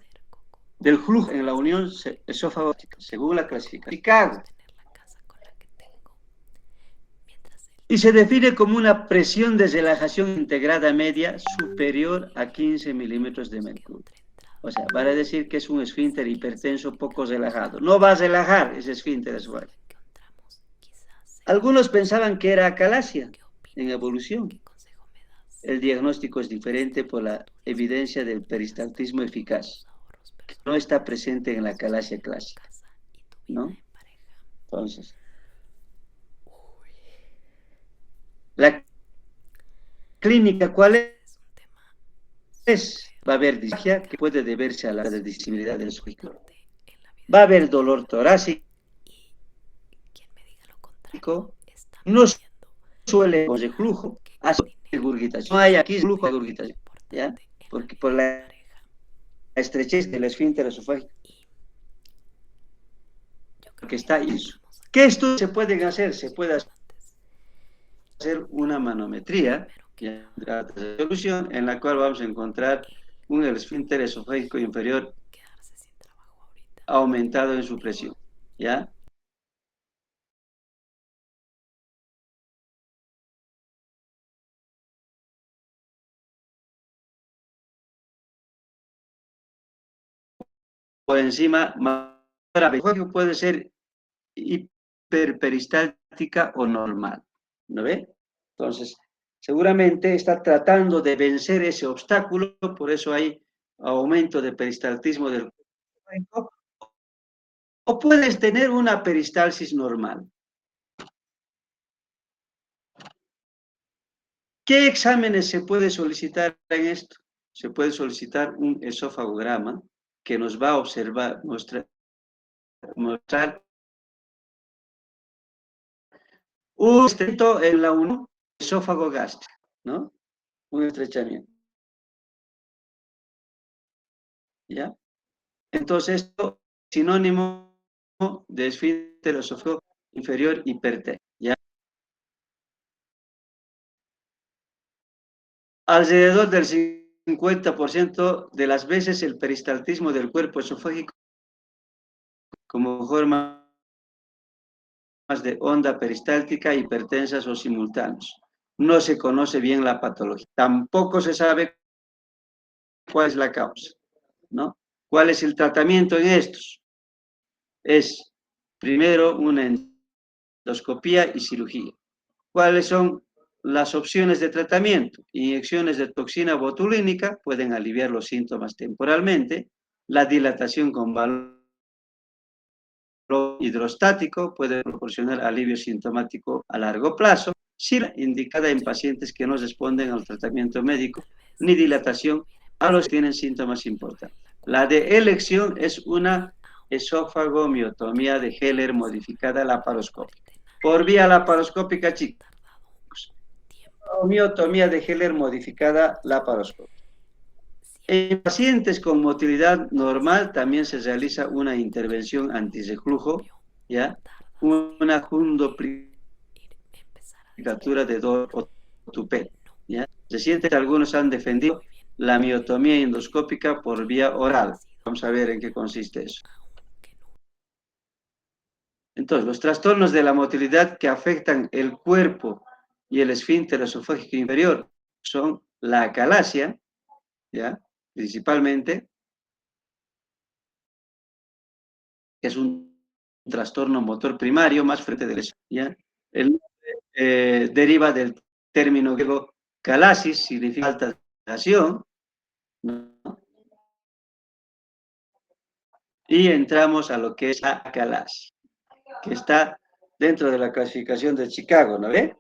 del flujo en la unión esófago-gástrica, según la clasificación de Chicago. Y se define como una presión de relajación integrada media superior a 15 milímetros de mercurio. O sea, vale decir que es un esfínter hipertenso poco relajado. No va a relajar ese esfínter esofágico. Algunos pensaban que era acalasia en evolución. El diagnóstico es diferente por la evidencia del peristaltismo eficaz, que no está presente en la acalasia clásica, ¿no? Entonces, la clínica, ¿cuál es? Va a haber disfagia que puede deberse a la disminución del esofágico. Va a haber dolor torácico. No suele de flujo, hace regurgitación. No hay aquí flujo de regurgitación, ¿ya? Porque por la estrechez del esfínter esofágico que está ahí. ¿Qué estudios se pueden hacer? Se puede hacer una manometría, ¿ya? De resolución, en la cual vamos a encontrar un esfínter esofágico inferior aumentado en su presión, ¿ya? Por encima, puede ser hiperperistáltica o normal, ¿no ve? Entonces, seguramente está tratando de vencer ese obstáculo, por eso hay aumento de peristaltismo del cuerpo, o puedes tener una peristalsis normal. ¿Qué exámenes se puede solicitar en esto? Se puede solicitar un esofagograma que nos va a observar, mostrar un estrechamiento en la unión esófago gástrico, ¿no? Un estrechamiento. ¿Ya? Entonces, esto es sinónimo de esfínter esofágico inferior hipertenso, ¿ya? Alrededor del 50% de las veces el peristaltismo del cuerpo esofágico como forma de onda peristáltica, hipertensas o simultáneos. No se conoce bien la patología. Tampoco se sabe cuál es la causa, ¿no? ¿Cuál es el tratamiento en estos? Es primero una endoscopía y cirugía. ¿Cuáles son las opciones de tratamiento? Inyecciones de toxina botulínica pueden aliviar los síntomas temporalmente. La dilatación con valor hidrostático puede proporcionar alivio sintomático a largo plazo, si indicada en pacientes que no responden al tratamiento médico, ni dilatación a los que tienen síntomas importantes. La de elección es una esofagomiotomía de Heller modificada laparoscópica. Por vía laparoscópica, chicos. Miotomía de Heller modificada laparoscópica. En pacientes con motilidad normal también se realiza una intervención antirreflujo, ¿ya? Una jundoplicatura de Doppler o Tupet, ¿ya? Recientemente algunos han defendido la miotomía endoscópica por vía oral. Vamos a ver en qué consiste eso. Entonces, los trastornos de la motilidad que afectan el cuerpo y el esfínter esofágico inferior son la acalasia, ¿ya? Principalmente, que es un trastorno motor primario más frecuente del esfínter, ¿ya? El nombre deriva del término griego kalasis, significa alta sensación, ¿no? Y entramos a lo que es la acalasia, que está dentro de la clasificación de Chicago, ¿no ve?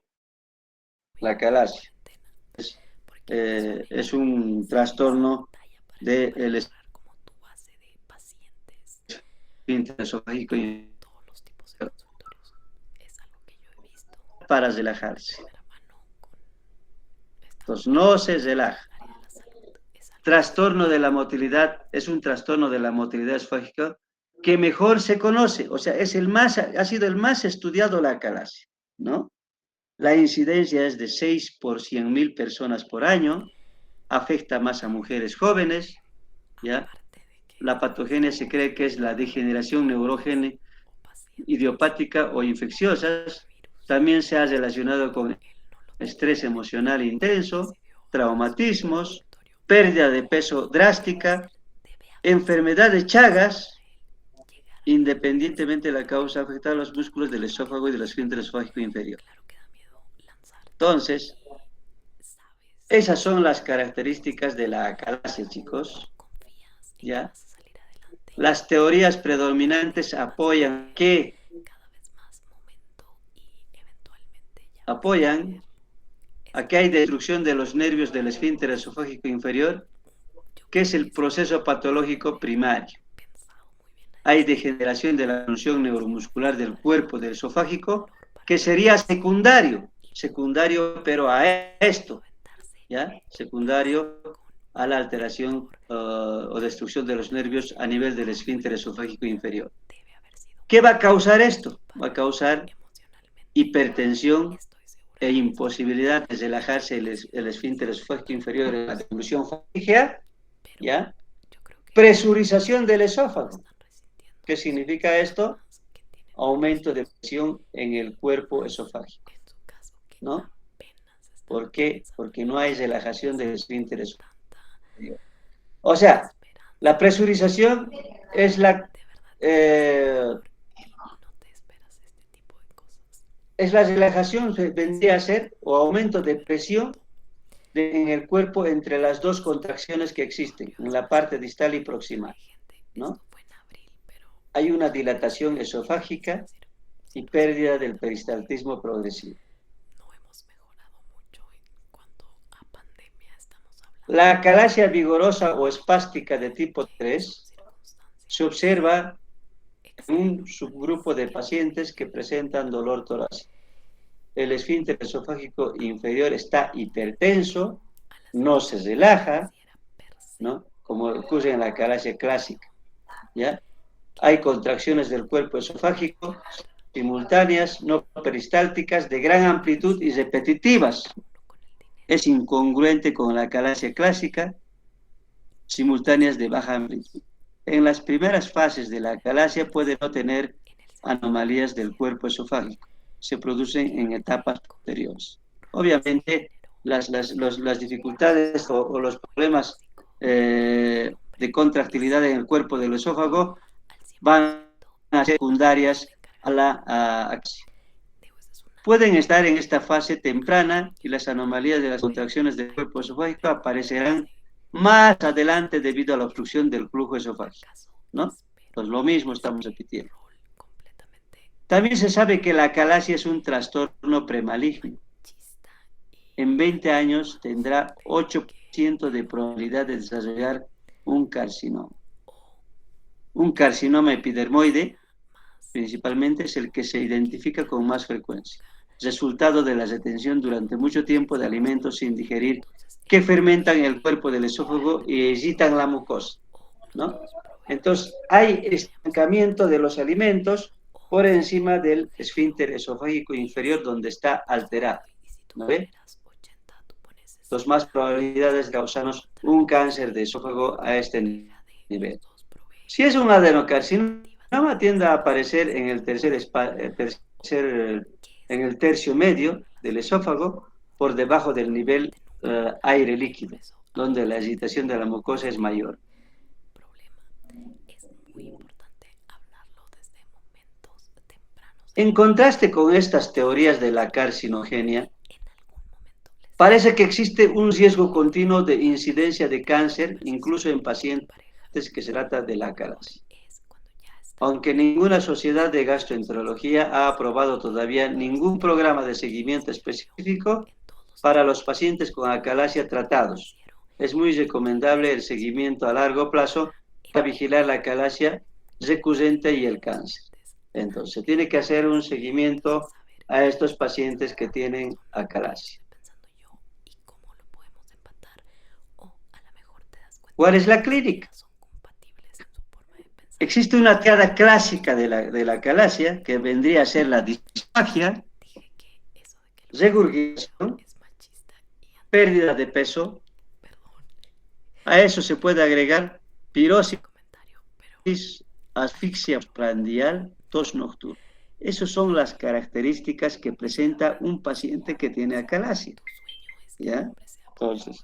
La acalasia. Es un trastorno del esfínter esofágico y para relajarse. Entonces, no se relaja. Trastorno de la motilidad es un trastorno de la motilidad esofágica que mejor se conoce, o sea, ha sido el más estudiado la acalasia, ¿no? La incidencia es de 6 por 100.000 personas por año, afecta más a mujeres jóvenes, ¿ya? La patogenia se cree que es la degeneración neurógena idiopática o infecciosa. También se ha relacionado con estrés emocional intenso, traumatismos, pérdida de peso drástica, enfermedad de Chagas, independientemente de la causa, afecta a los músculos del esófago y del esfínter esofágico inferior. Entonces, esas son las características de la acalasia, chicos, ¿ya? Las teorías predominantes apoyan a que hay destrucción de los nervios del esfínter esofágico inferior, que es el proceso patológico primario. Hay degeneración de la función neuromuscular del cuerpo del esofágico, que sería secundario pero a esto, ¿ya? Secundario a la alteración o destrucción de los nervios a nivel del esfínter esofágico inferior. ¿Qué va a causar esto? Va a causar hipertensión e imposibilidad de relajarse el esfínter esofágico inferior en la devolución faríngea, ¿ya? Presurización del esófago. ¿Qué significa esto? Aumento de presión en el cuerpo esofágico, ¿no? ¿Por qué? Porque no hay relajación del esfínter esofágico. O sea, la presurización es la relajación, vendría a ser, o aumento de presión en el cuerpo entre las dos contracciones que existen, en la parte distal y proximal, ¿no? Hay una dilatación esofágica y pérdida del peristaltismo progresivo. La acalasia vigorosa o espástica de tipo 3 se observa en un subgrupo de pacientes que presentan dolor torácico. El esfínter esofágico inferior está hipertenso, no se relaja, ¿no? Como ocurre en la acalasia clásica, ¿ya? Hay contracciones del cuerpo esofágico simultáneas, no peristálticas, de gran amplitud y repetitivas. Es incongruente con la acalasia clásica, simultáneas de baja amplitud. En las primeras fases de la acalasia puede no tener anomalías del cuerpo esofágico. Se producen en etapas posteriores. Obviamente, las dificultades o los problemas de contractilidad en el cuerpo del esófago van a ser secundarias a la acción. Pueden estar en esta fase temprana y las anomalías de las contracciones del cuerpo esofágico aparecerán más adelante debido a la obstrucción del flujo esofágico, ¿no? Pues lo mismo estamos repitiendo. También se sabe que la acalasia es un trastorno premaligno. En 20 años tendrá 8% de probabilidad de desarrollar un carcinoma. Un carcinoma epidermoide, principalmente, es el que se identifica con más frecuencia, resultado de la retención durante mucho tiempo de alimentos sin digerir que fermentan el cuerpo del esófago y irritan la mucosa, ¿no? Entonces, hay estancamiento de los alimentos por encima del esfínter esofágico inferior donde está alterado, ¿no ve? los más probabilidades de causarnos un cáncer de esófago a este nivel. Si es un adenocarcinoma, tiende a aparecer en el en el tercio medio del esófago, por debajo del nivel aire líquido, donde la agitación de la mucosa es mayor. En contraste con estas teorías de la carcinogenia, parece que existe un riesgo continuo de incidencia de cáncer, incluso en pacientes que se trata de la acalasia. Aunque ninguna sociedad de gastroenterología ha aprobado todavía ningún programa de seguimiento específico para los pacientes con acalasia tratados, es muy recomendable el seguimiento a largo plazo para vigilar la acalasia recurrente y el cáncer. Entonces, se tiene que hacer un seguimiento a estos pacientes que tienen acalasia. ¿Cuál es la clínica? Existe una triada clásica de la acalasia, que vendría a ser la disfagia, regurgitación, pérdida de peso. A eso se puede agregar pirosis, asfixia prandial, tos nocturna. Esas son las características que presenta un paciente que tiene acalasia. ¿Ya? Entonces,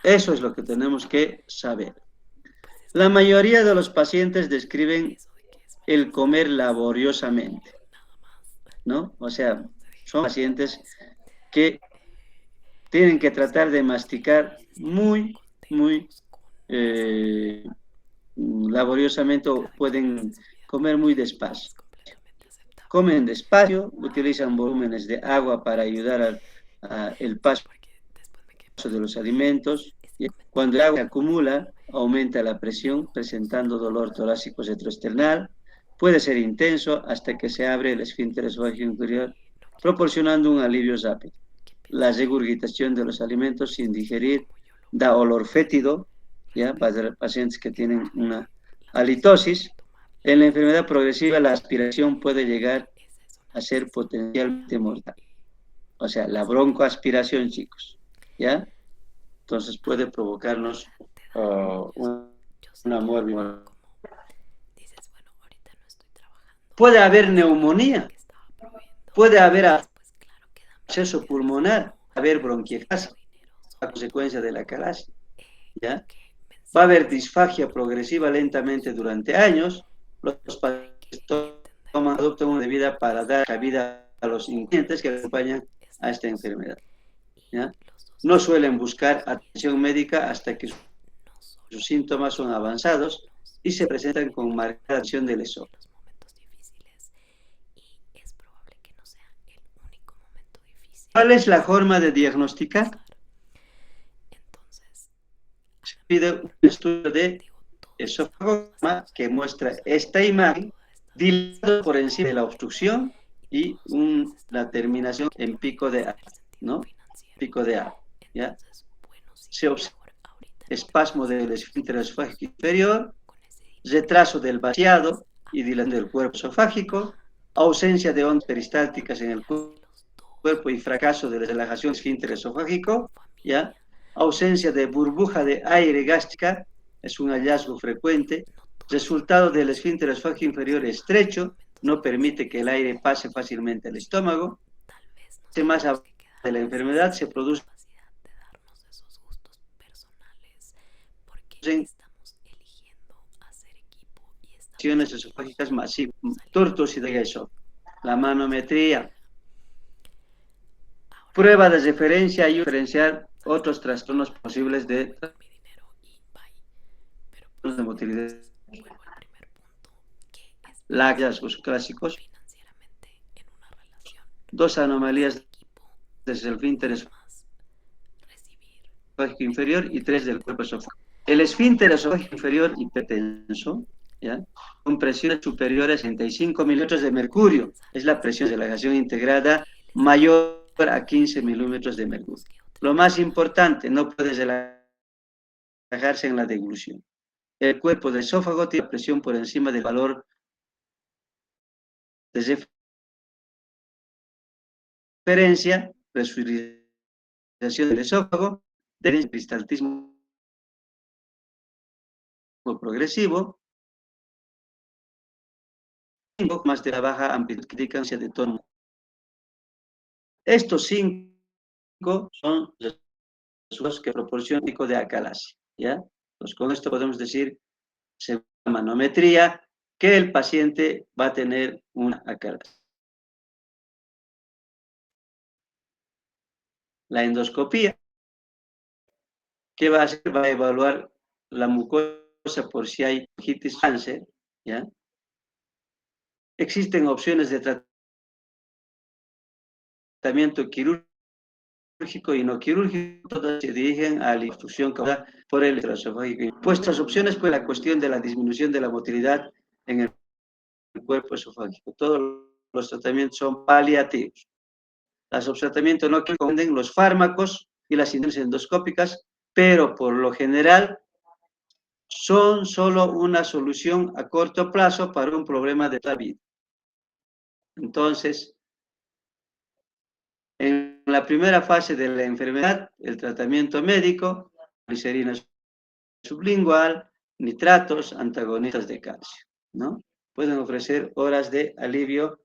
eso es lo que tenemos que saber. La mayoría de los pacientes describen el comer laboriosamente, ¿no? O sea, son pacientes que tienen que tratar de masticar muy laboriosamente, o pueden comer muy despacio. Comen despacio, utilizan volúmenes de agua para ayudar al paso de los alimentos. Cuando el agua se acumula, aumenta la presión, presentando dolor torácico retroesternal. Puede ser intenso hasta que se abre el esfínter esofágico inferior, proporcionando un alivio rápido. La regurgitación de los alimentos sin digerir da olor fétido, ¿ya? Para pacientes que tienen una halitosis. En la enfermedad progresiva, la aspiración puede llegar a ser potencialmente mortal. O sea, la broncoaspiración, chicos, ¿ya? Entonces puede provocarnos una morbilidad. Puede haber neumonía, puede haber absceso pulmonar, haber bronquiectasis a consecuencia de la acalasia, ¿ya? Va a haber disfagia progresiva lentamente durante años. Los pacientes adoptan una vida para dar cabida a los ingredientes que acompañan a esta enfermedad, ¿ya? No suelen buscar atención médica hasta que sus síntomas son avanzados y se presentan con marcada lesión del esófago. ¿Cuál es la forma de diagnosticar? Se pide un estudio de esófago que muestra esta imagen dilatado por encima de la obstrucción y la terminación en pico de A, ¿no? Pico de A, ¿ya? Se observa espasmo del esfínter esofágico inferior, retraso del vaciado y dilatación del cuerpo esofágico, ausencia de ondas peristálticas en el cuerpo y fracaso de la relajación esfínter esofágico, ¿ya? Ausencia de burbuja de aire gástrica, es un hallazgo frecuente. Resultado del esfínter esofágico inferior estrecho, no permite que el aire pase fácilmente al estómago. Más de la enfermedad se produce esofágicas masivas, tortuosidad de esófago, la manometría, prueba de referencia y diferenciar otros trastornos posibles de motilidad. Los hallazgos clásicos: dos anomalías del esfínter esofágico inferior y 3 del cuerpo esofágico. El esfínter esofágico inferior hipertenso, ¿ya? Con presiones superiores a 65 milímetros de mercurio, es la presión de relajación integrada mayor a 15 milímetros de mercurio. Lo más importante, no puede relajarse en la deglución. El cuerpo del esófago tiene presión por encima del valor de referencia, del esófago, del peristaltismo progresivo, más de la baja amplitud crítica de tono. Estos 5 son los que proporcionan pico de acalasia, ¿ya? Pues con esto podemos decir, según la manometría, que el paciente va a tener una acalasia. La endoscopía, ¿qué va a hacer? Va a evaluar la mucosa por si hay ojitis cáncer, ¿ya? Existen opciones de tratamiento quirúrgico y no quirúrgico, todas se dirigen a la obstrucción causada por el esofágico. Pues estas opciones, pues la cuestión de la disminución de la motilidad en el cuerpo esofágico. Todos los tratamientos son paliativos. Los tratamientos no corresponden los fármacos y las intervenciones endoscópicas, pero por lo general son solo una solución a corto plazo para un problema de la vida. Entonces, en la primera fase de la enfermedad, el tratamiento médico, glicerina sublingual, nitratos, antagonistas de calcio, ¿no? Pueden ofrecer horas de alivio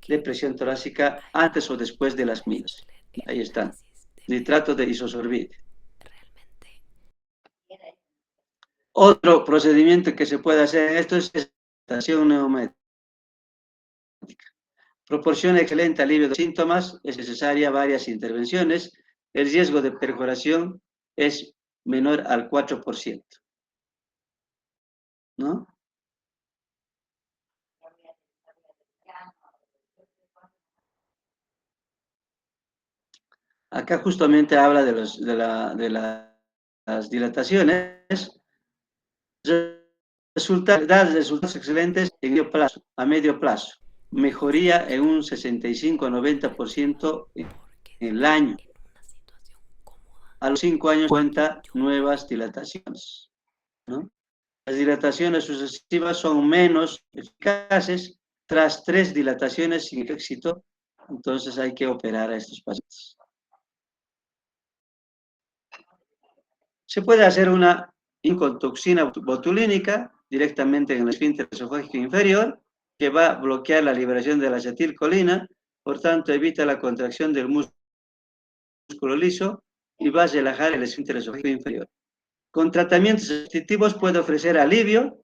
de presión torácica antes o después de las minas. Ahí están. Nitrato de isosorbide. Otro procedimiento que se puede hacer en esto es estación neumática. Proporciona excelente alivio de síntomas, es necesaria varias intervenciones, el riesgo de perforación es menor al 4%, ¿no? Acá justamente habla de las dilataciones, da resultados excelentes en medio plazo, a medio plazo, mejoría en un 65-90% en el año. A los 5 años cuenta nuevas dilataciones, ¿no? Las dilataciones sucesivas son menos eficaces tras 3 dilataciones sin éxito, entonces hay que operar a estos pacientes. Se puede hacer una incontoxina botulínica directamente en el esfínter esofágico inferior, que va a bloquear la liberación de la acetilcolina, por tanto evita la contracción del músculo liso y va a relajar el esfínter esofágico inferior. Con tratamientos restrictivos puede ofrecer alivio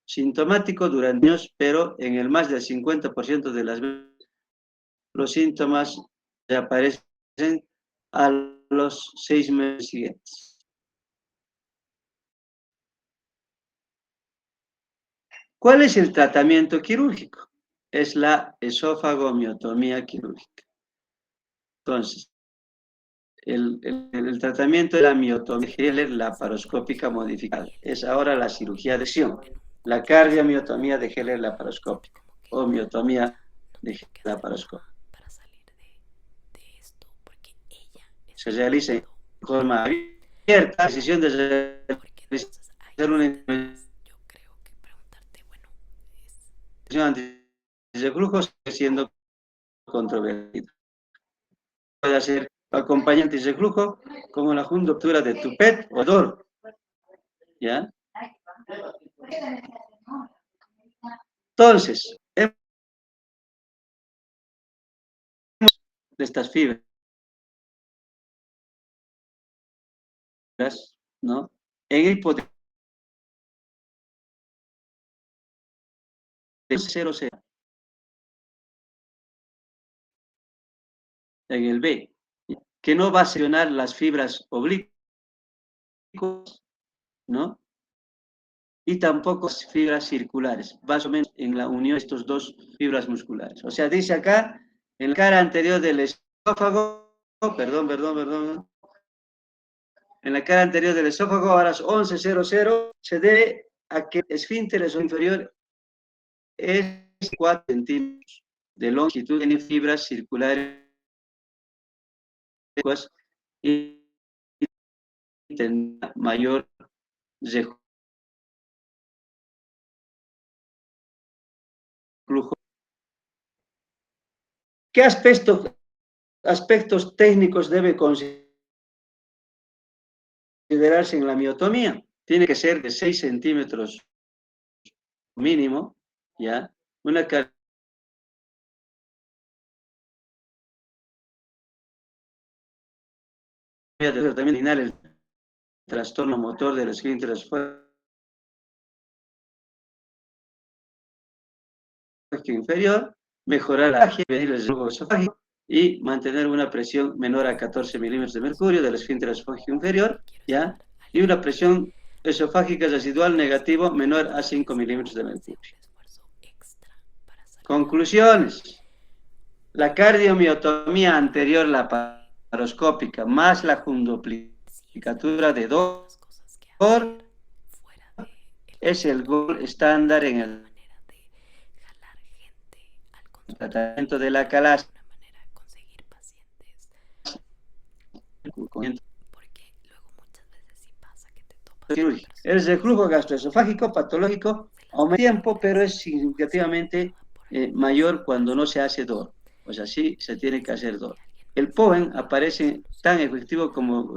sintomático durante años, pero en el más del 50% de las veces los síntomas reaparecen a los 6 meses siguientes. ¿Cuál es el tratamiento quirúrgico? Es la esofagomiotomía quirúrgica. Entonces, el tratamiento de la miotomía Heller laparoscópica modificada es ahora la cirugía de acción, la cardiomiotomía de Heller laparoscópica o miotomía de Heller laparoscópica. Se realiza en forma abierta, la decisión de realizar una intervención antirreflujo sigue siendo controvertida. Puede hacer acompañantes de flujo como la juntura de Tupet o Dor, ¿ya? Entonces, de estas fibras, ¿no? En el hipotético 0, en el B, que no va a sesionar las fibras oblicuas, ¿no? Y tampoco las fibras circulares, más o menos en la unión de estos dos fibras musculares. O sea, dice acá, en la cara anterior del esófago, perdón, en la cara anterior del esófago, a las 11:00, se debe a que el esfínter inferior es 4 centímetros de longitud, tiene fibras circulares y tendrá mayor reflujo. ¿Qué aspecto aspectos técnicos debe considerarse en la miotomía? Tiene que ser de 6 centímetros mínimo, ¿ya? Una cantidad de tratamiento final, el trastorno motor del esfínter esofágico inferior, mejorar la agia, prevenir el reflujo esofágico y mantener una presión menor a 14 milímetros de mercurio del esfínter esofágico inferior, ¿ya? Y una presión esofágica residual negativo menor a 5 milímetros de mercurio. Conclusiones. La cardiomiotomía anterior laparoscópica más la fundoplicatura de Dor es el gold estándar en el tratamiento de la calasia. El reflujo gastroesofágico patológico aumenta tiempo, pero es significativamente mayor cuando no se hace DOR. O sea, sí se tiene que hacer DOR. El POEN aparece tan efectivo como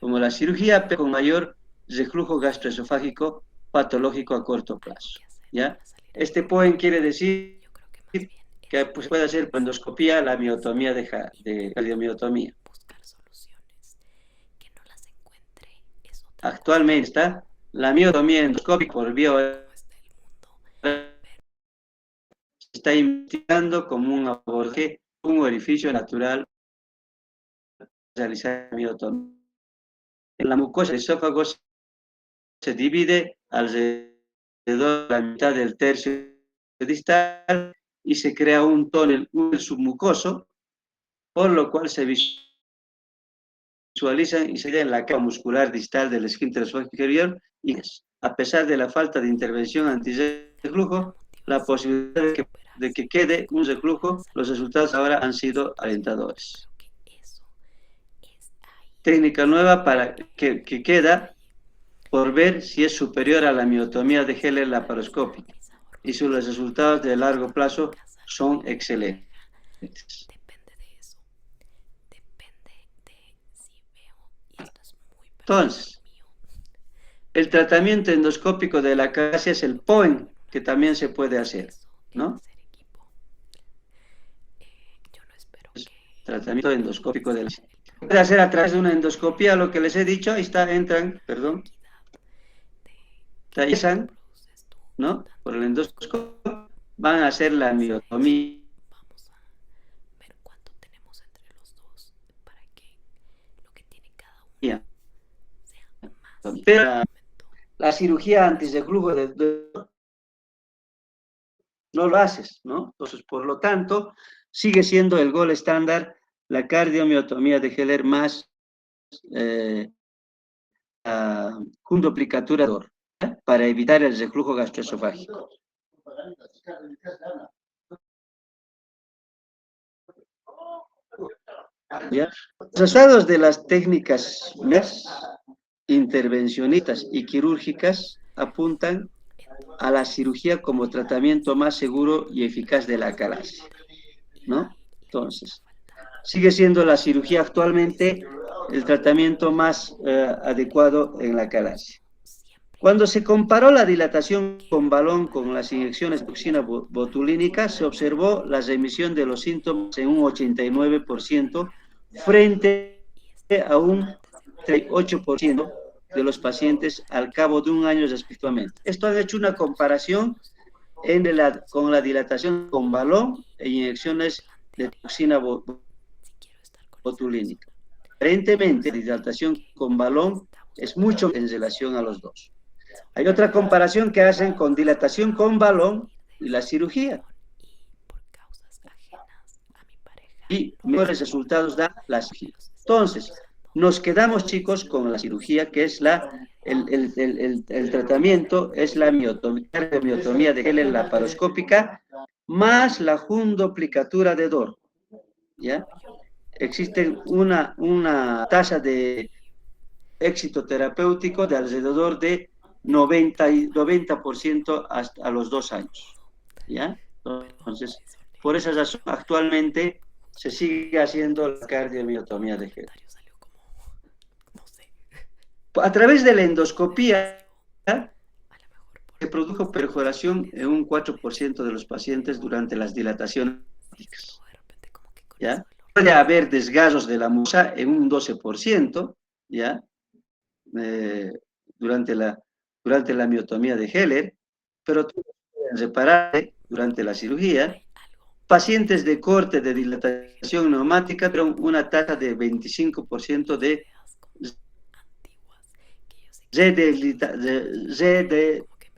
la cirugía, pero con mayor reflujo gastroesofágico patológico a corto plazo, ¿ya? Este POEN quiere decir que pues, puede hacer endoscopía, la miotomía de cardiomiotomía. Actualmente está la miotomía endoscópica por vía se está investigando como un abordaje, un orificio natural para realizar la miotomía. En la mucosa del esófago se divide alrededor de la mitad del tercio distal y se crea un túnel submucoso, por lo cual se visualiza y se ve en la capa muscular distal del esfínter esofágico inferior y a pesar de la falta de intervención antirreflujo, la posibilidad de que quede un reflujo, los resultados ahora han sido alentadores. Técnica nueva para que queda por ver si es superior a la miotomía de Heller laparoscópica y si los resultados de largo plazo son excelentes. Entonces, el tratamiento endoscópico de la calasia es el POEN, que también se puede hacer, ¿no? Tratamiento endoscópico de la calasia. Se puede hacer a través de una endoscopía, lo que les he dicho, ahí está, tallan, ¿no? Por el endoscopio, van a hacer la miotomía. Pero la cirugía antirreflujo no lo haces, ¿no? Entonces, por lo tanto, sigue siendo el gold estándar la cardiomiotomía de Heller más fundoplicatura para evitar el reflujo gastroesofágico. ¿Ya? Los resultados de las técnicas más intervencionistas y quirúrgicas apuntan a la cirugía como tratamiento más seguro y eficaz de la calasia, ¿no? Entonces, sigue siendo la cirugía actualmente el tratamiento más adecuado en la calasia. Cuando se comparó la dilatación con balón con las inyecciones de toxina botulínica, se observó la remisión de los síntomas en un 89% frente a un 38% de los pacientes al cabo de un año respectivamente. Esto han hecho una comparación con la dilatación con balón e inyecciones de toxina botulínica. Aparentemente, la dilatación con balón es mucho en relación a los dos. Hay otra comparación que hacen con dilatación con balón y la cirugía. Y mejores resultados da la cirugía. Entonces, nos quedamos, chicos, con la cirugía, que es el tratamiento, es la miotomía de Heller laparoscópica, más la fundoplicatura de Dor. ¿Ya? Existe una tasa de éxito terapéutico de alrededor de 90% hasta los 2 años. ¿Ya? Entonces, por esa razón, actualmente se sigue haciendo la cardiomiotomía de Heller. A través de la endoscopía se produjo perforación en un 4% de los pacientes durante las dilataciones. ¿Ya? Puede haber desgarros de la mucosa en un 12%, ¿ya? Durante la miotomía de Heller, pero pueden repararse durante la cirugía. Pacientes de corte de dilatación neumática tuvieron una tasa de 25% de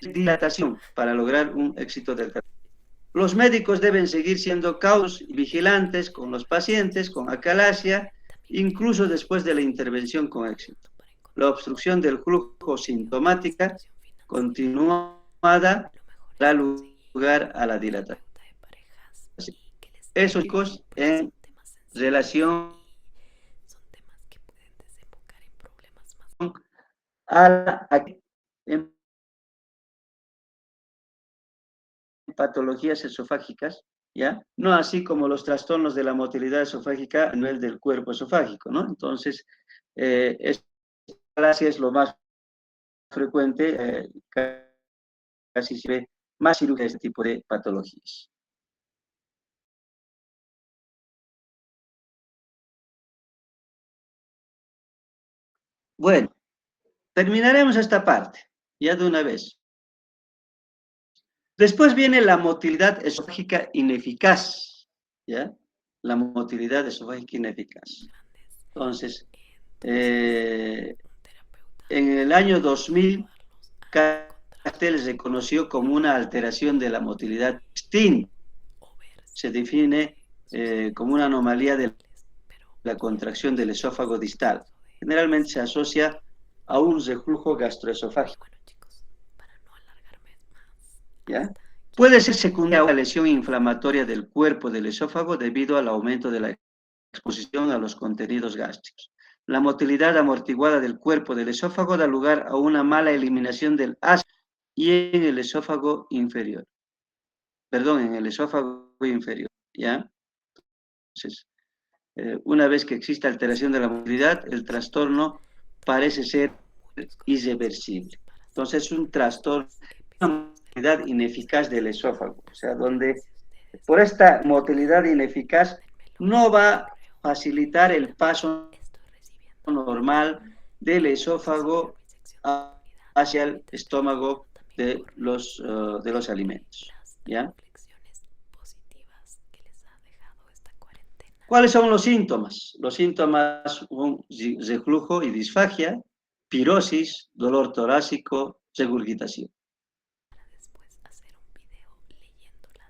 dilatación para lograr un éxito del tratamiento. Los médicos deben seguir siendo cautos y vigilantes con los pacientes con acalasia, incluso después de la intervención con éxito. La obstrucción del flujo sintomática continuada da lugar a la dilatación. Esos chicos en relación a patologías esofágicas, ¿ya? No así como los trastornos de la motilidad esofágica a nivel del cuerpo esofágico, ¿no? Entonces, esta falacia es lo más frecuente, casi se ve más cirugía de este tipo de patologías. Bueno, terminaremos esta parte, ya de una vez. Después viene la motilidad esofágica ineficaz, ¿ya? La motilidad esofágica ineficaz. Entonces, en el año 2000, Castells reconoció como una alteración de la motilidad distinta. Se define como una anomalía de la contracción del esófago distal. Generalmente se asocia a un reflujo gastroesofágico. ¿Ya? Puede ser secundaria a una lesión inflamatoria del cuerpo del esófago debido al aumento de la exposición a los contenidos gástricos. La motilidad amortiguada del cuerpo del esófago da lugar a una mala eliminación del ácido y en el esófago inferior. Perdón, en el esófago inferior, ¿ya? Entonces, una vez que existe alteración de la motilidad, el trastorno parece ser irreversible. Entonces, es un trastorno, una motilidad ineficaz del esófago, o sea, donde por esta motilidad ineficaz no va a facilitar el paso normal del esófago hacia el estómago de los alimentos, ¿ya? ¿Cuáles son los síntomas? Los síntomas son reflujo y disfagia, pirosis, dolor torácico, regurgitación.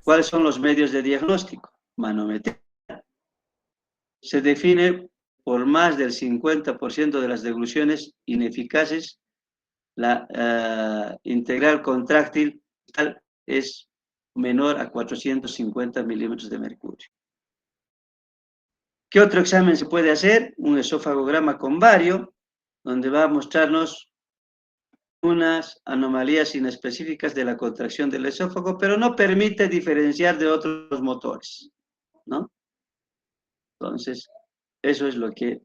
¿Cuáles son los medios de diagnóstico? Manometría. Se define por más del 50% de las degluciones ineficaces. La integral contráctil es menor a 450 milímetros de mercurio. ¿Qué otro examen se puede hacer? Un esofagograma con bario, donde va a mostrarnos unas anomalías inespecíficas de la contracción del esófago, pero no permite diferenciar de otros motores, ¿no? Entonces, eso es lo que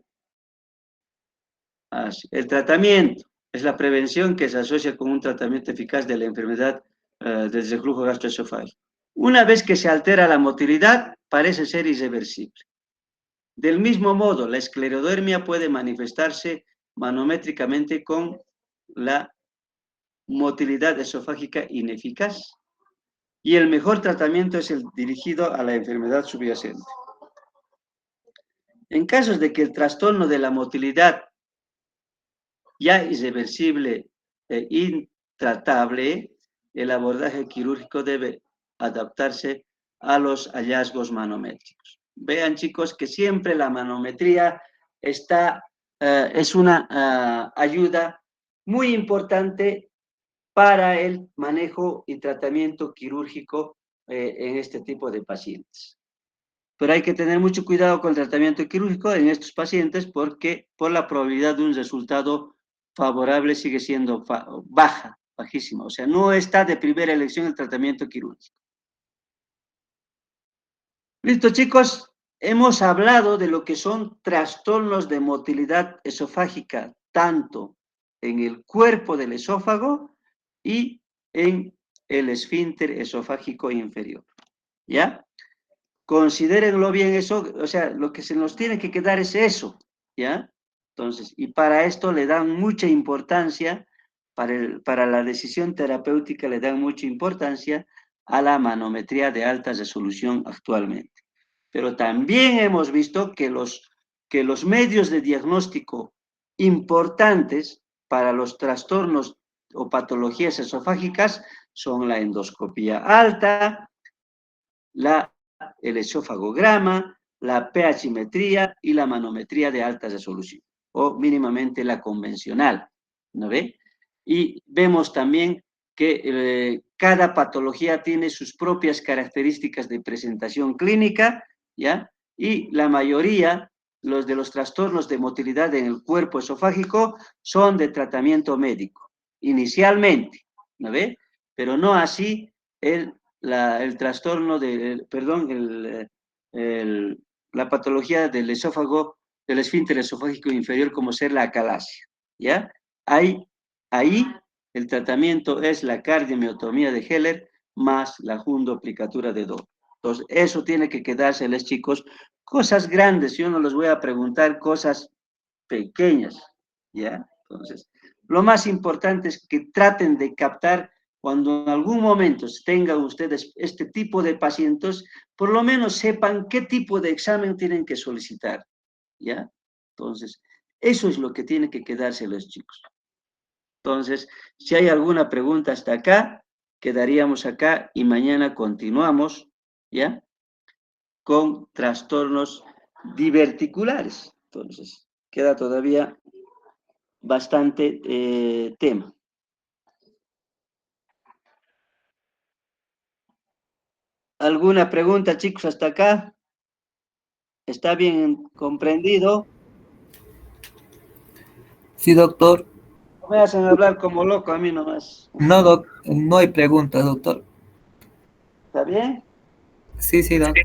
hace. El tratamiento es la prevención que se asocia con un tratamiento eficaz de la enfermedad del reflujo gastroesofágico. Una vez que se altera la motilidad, parece ser irreversible. Del mismo modo, la esclerodermia puede manifestarse manométricamente con la motilidad esofágica ineficaz y el mejor tratamiento es el dirigido a la enfermedad subyacente. En casos de que el trastorno de la motilidad ya irreversible e intratable, el abordaje quirúrgico debe adaptarse a los hallazgos manométricos. Vean, chicos, que siempre la manometría es una ayuda muy importante para el manejo y tratamiento quirúrgico en este tipo de pacientes. Pero hay que tener mucho cuidado con el tratamiento quirúrgico en estos pacientes porque por la probabilidad de un resultado favorable sigue siendo bajísima. O sea, no está de primera elección el tratamiento quirúrgico. Listo, chicos. hemos hablado de lo que son trastornos de motilidad esofágica, tanto en el cuerpo del esófago y en el esfínter esofágico inferior, ¿ya? Considérenlo bien eso, o sea, lo que se nos tiene que quedar es eso, ¿ya? Entonces, y para esto le dan mucha importancia, para la decisión terapéutica le dan mucha importancia a la manometría de alta resolución actualmente. Pero también hemos visto que los medios de diagnóstico importantes para los trastornos o patologías esofágicas son la endoscopía alta, el esofagograma, la pH-metría y la manometría de alta resolución, o mínimamente la convencional, ¿no ve? Y vemos también que cada patología tiene sus propias características de presentación clínica, ¿ya? Y la mayoría, los de los trastornos de motilidad en el cuerpo esofágico, son de tratamiento médico, inicialmente, ¿no ve? Pero no así el trastorno la patología del esófago, del esfínter esofágico inferior, como ser la acalasia, ¿ya? Ahí el tratamiento es la cardiomiotomía de Heller más la fundoplicatura de Doppler. Entonces, eso tiene que quedárseles, chicos. Cosas grandes, yo no les voy a preguntar cosas pequeñas, ¿ya? Entonces, lo más importante es que traten de captar cuando en algún momento tengan ustedes este tipo de pacientes, por lo menos sepan qué tipo de examen tienen que solicitar, ¿ya? Entonces, eso es lo que tiene que quedarse los chicos. Entonces, si hay alguna pregunta hasta acá, quedaríamos acá y mañana continuamos, ¿ya? Con trastornos diverticulares. Entonces, queda todavía bastante tema. ¿Alguna pregunta, chicos, hasta acá? ¿Está bien comprendido? Sí, doctor. No me hacen hablar como loco a mí nomás. No, no hay preguntas, doctor. ¿Está bien? Sí, doctor.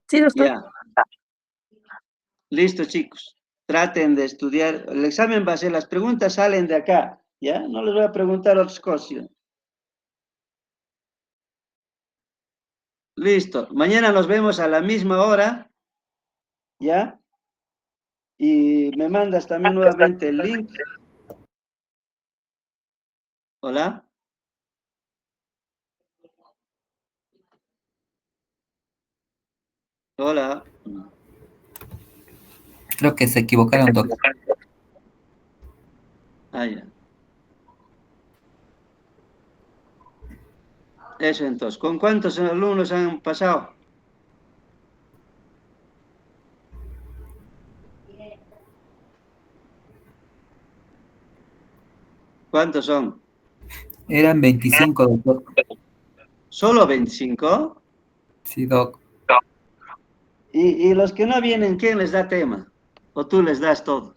Sí, doctor. Ya. Listo, chicos. Traten de estudiar. El examen va a ser, las preguntas salen de acá, ¿ya? No les voy a preguntar otras cosas. Listo. Mañana nos vemos a la misma hora, ¿ya? Y me mandas también nuevamente el link. Hola. Hola. Creo que se equivocaron, doctor. Ah, ya. Eso entonces. ¿Con cuántos alumnos han pasado? ¿Cuántos son? Eran 25, doctor. ¿Solo 25? Sí, doc. ¿Y los que no vienen, quién les da tema? ¿O tú les das todo?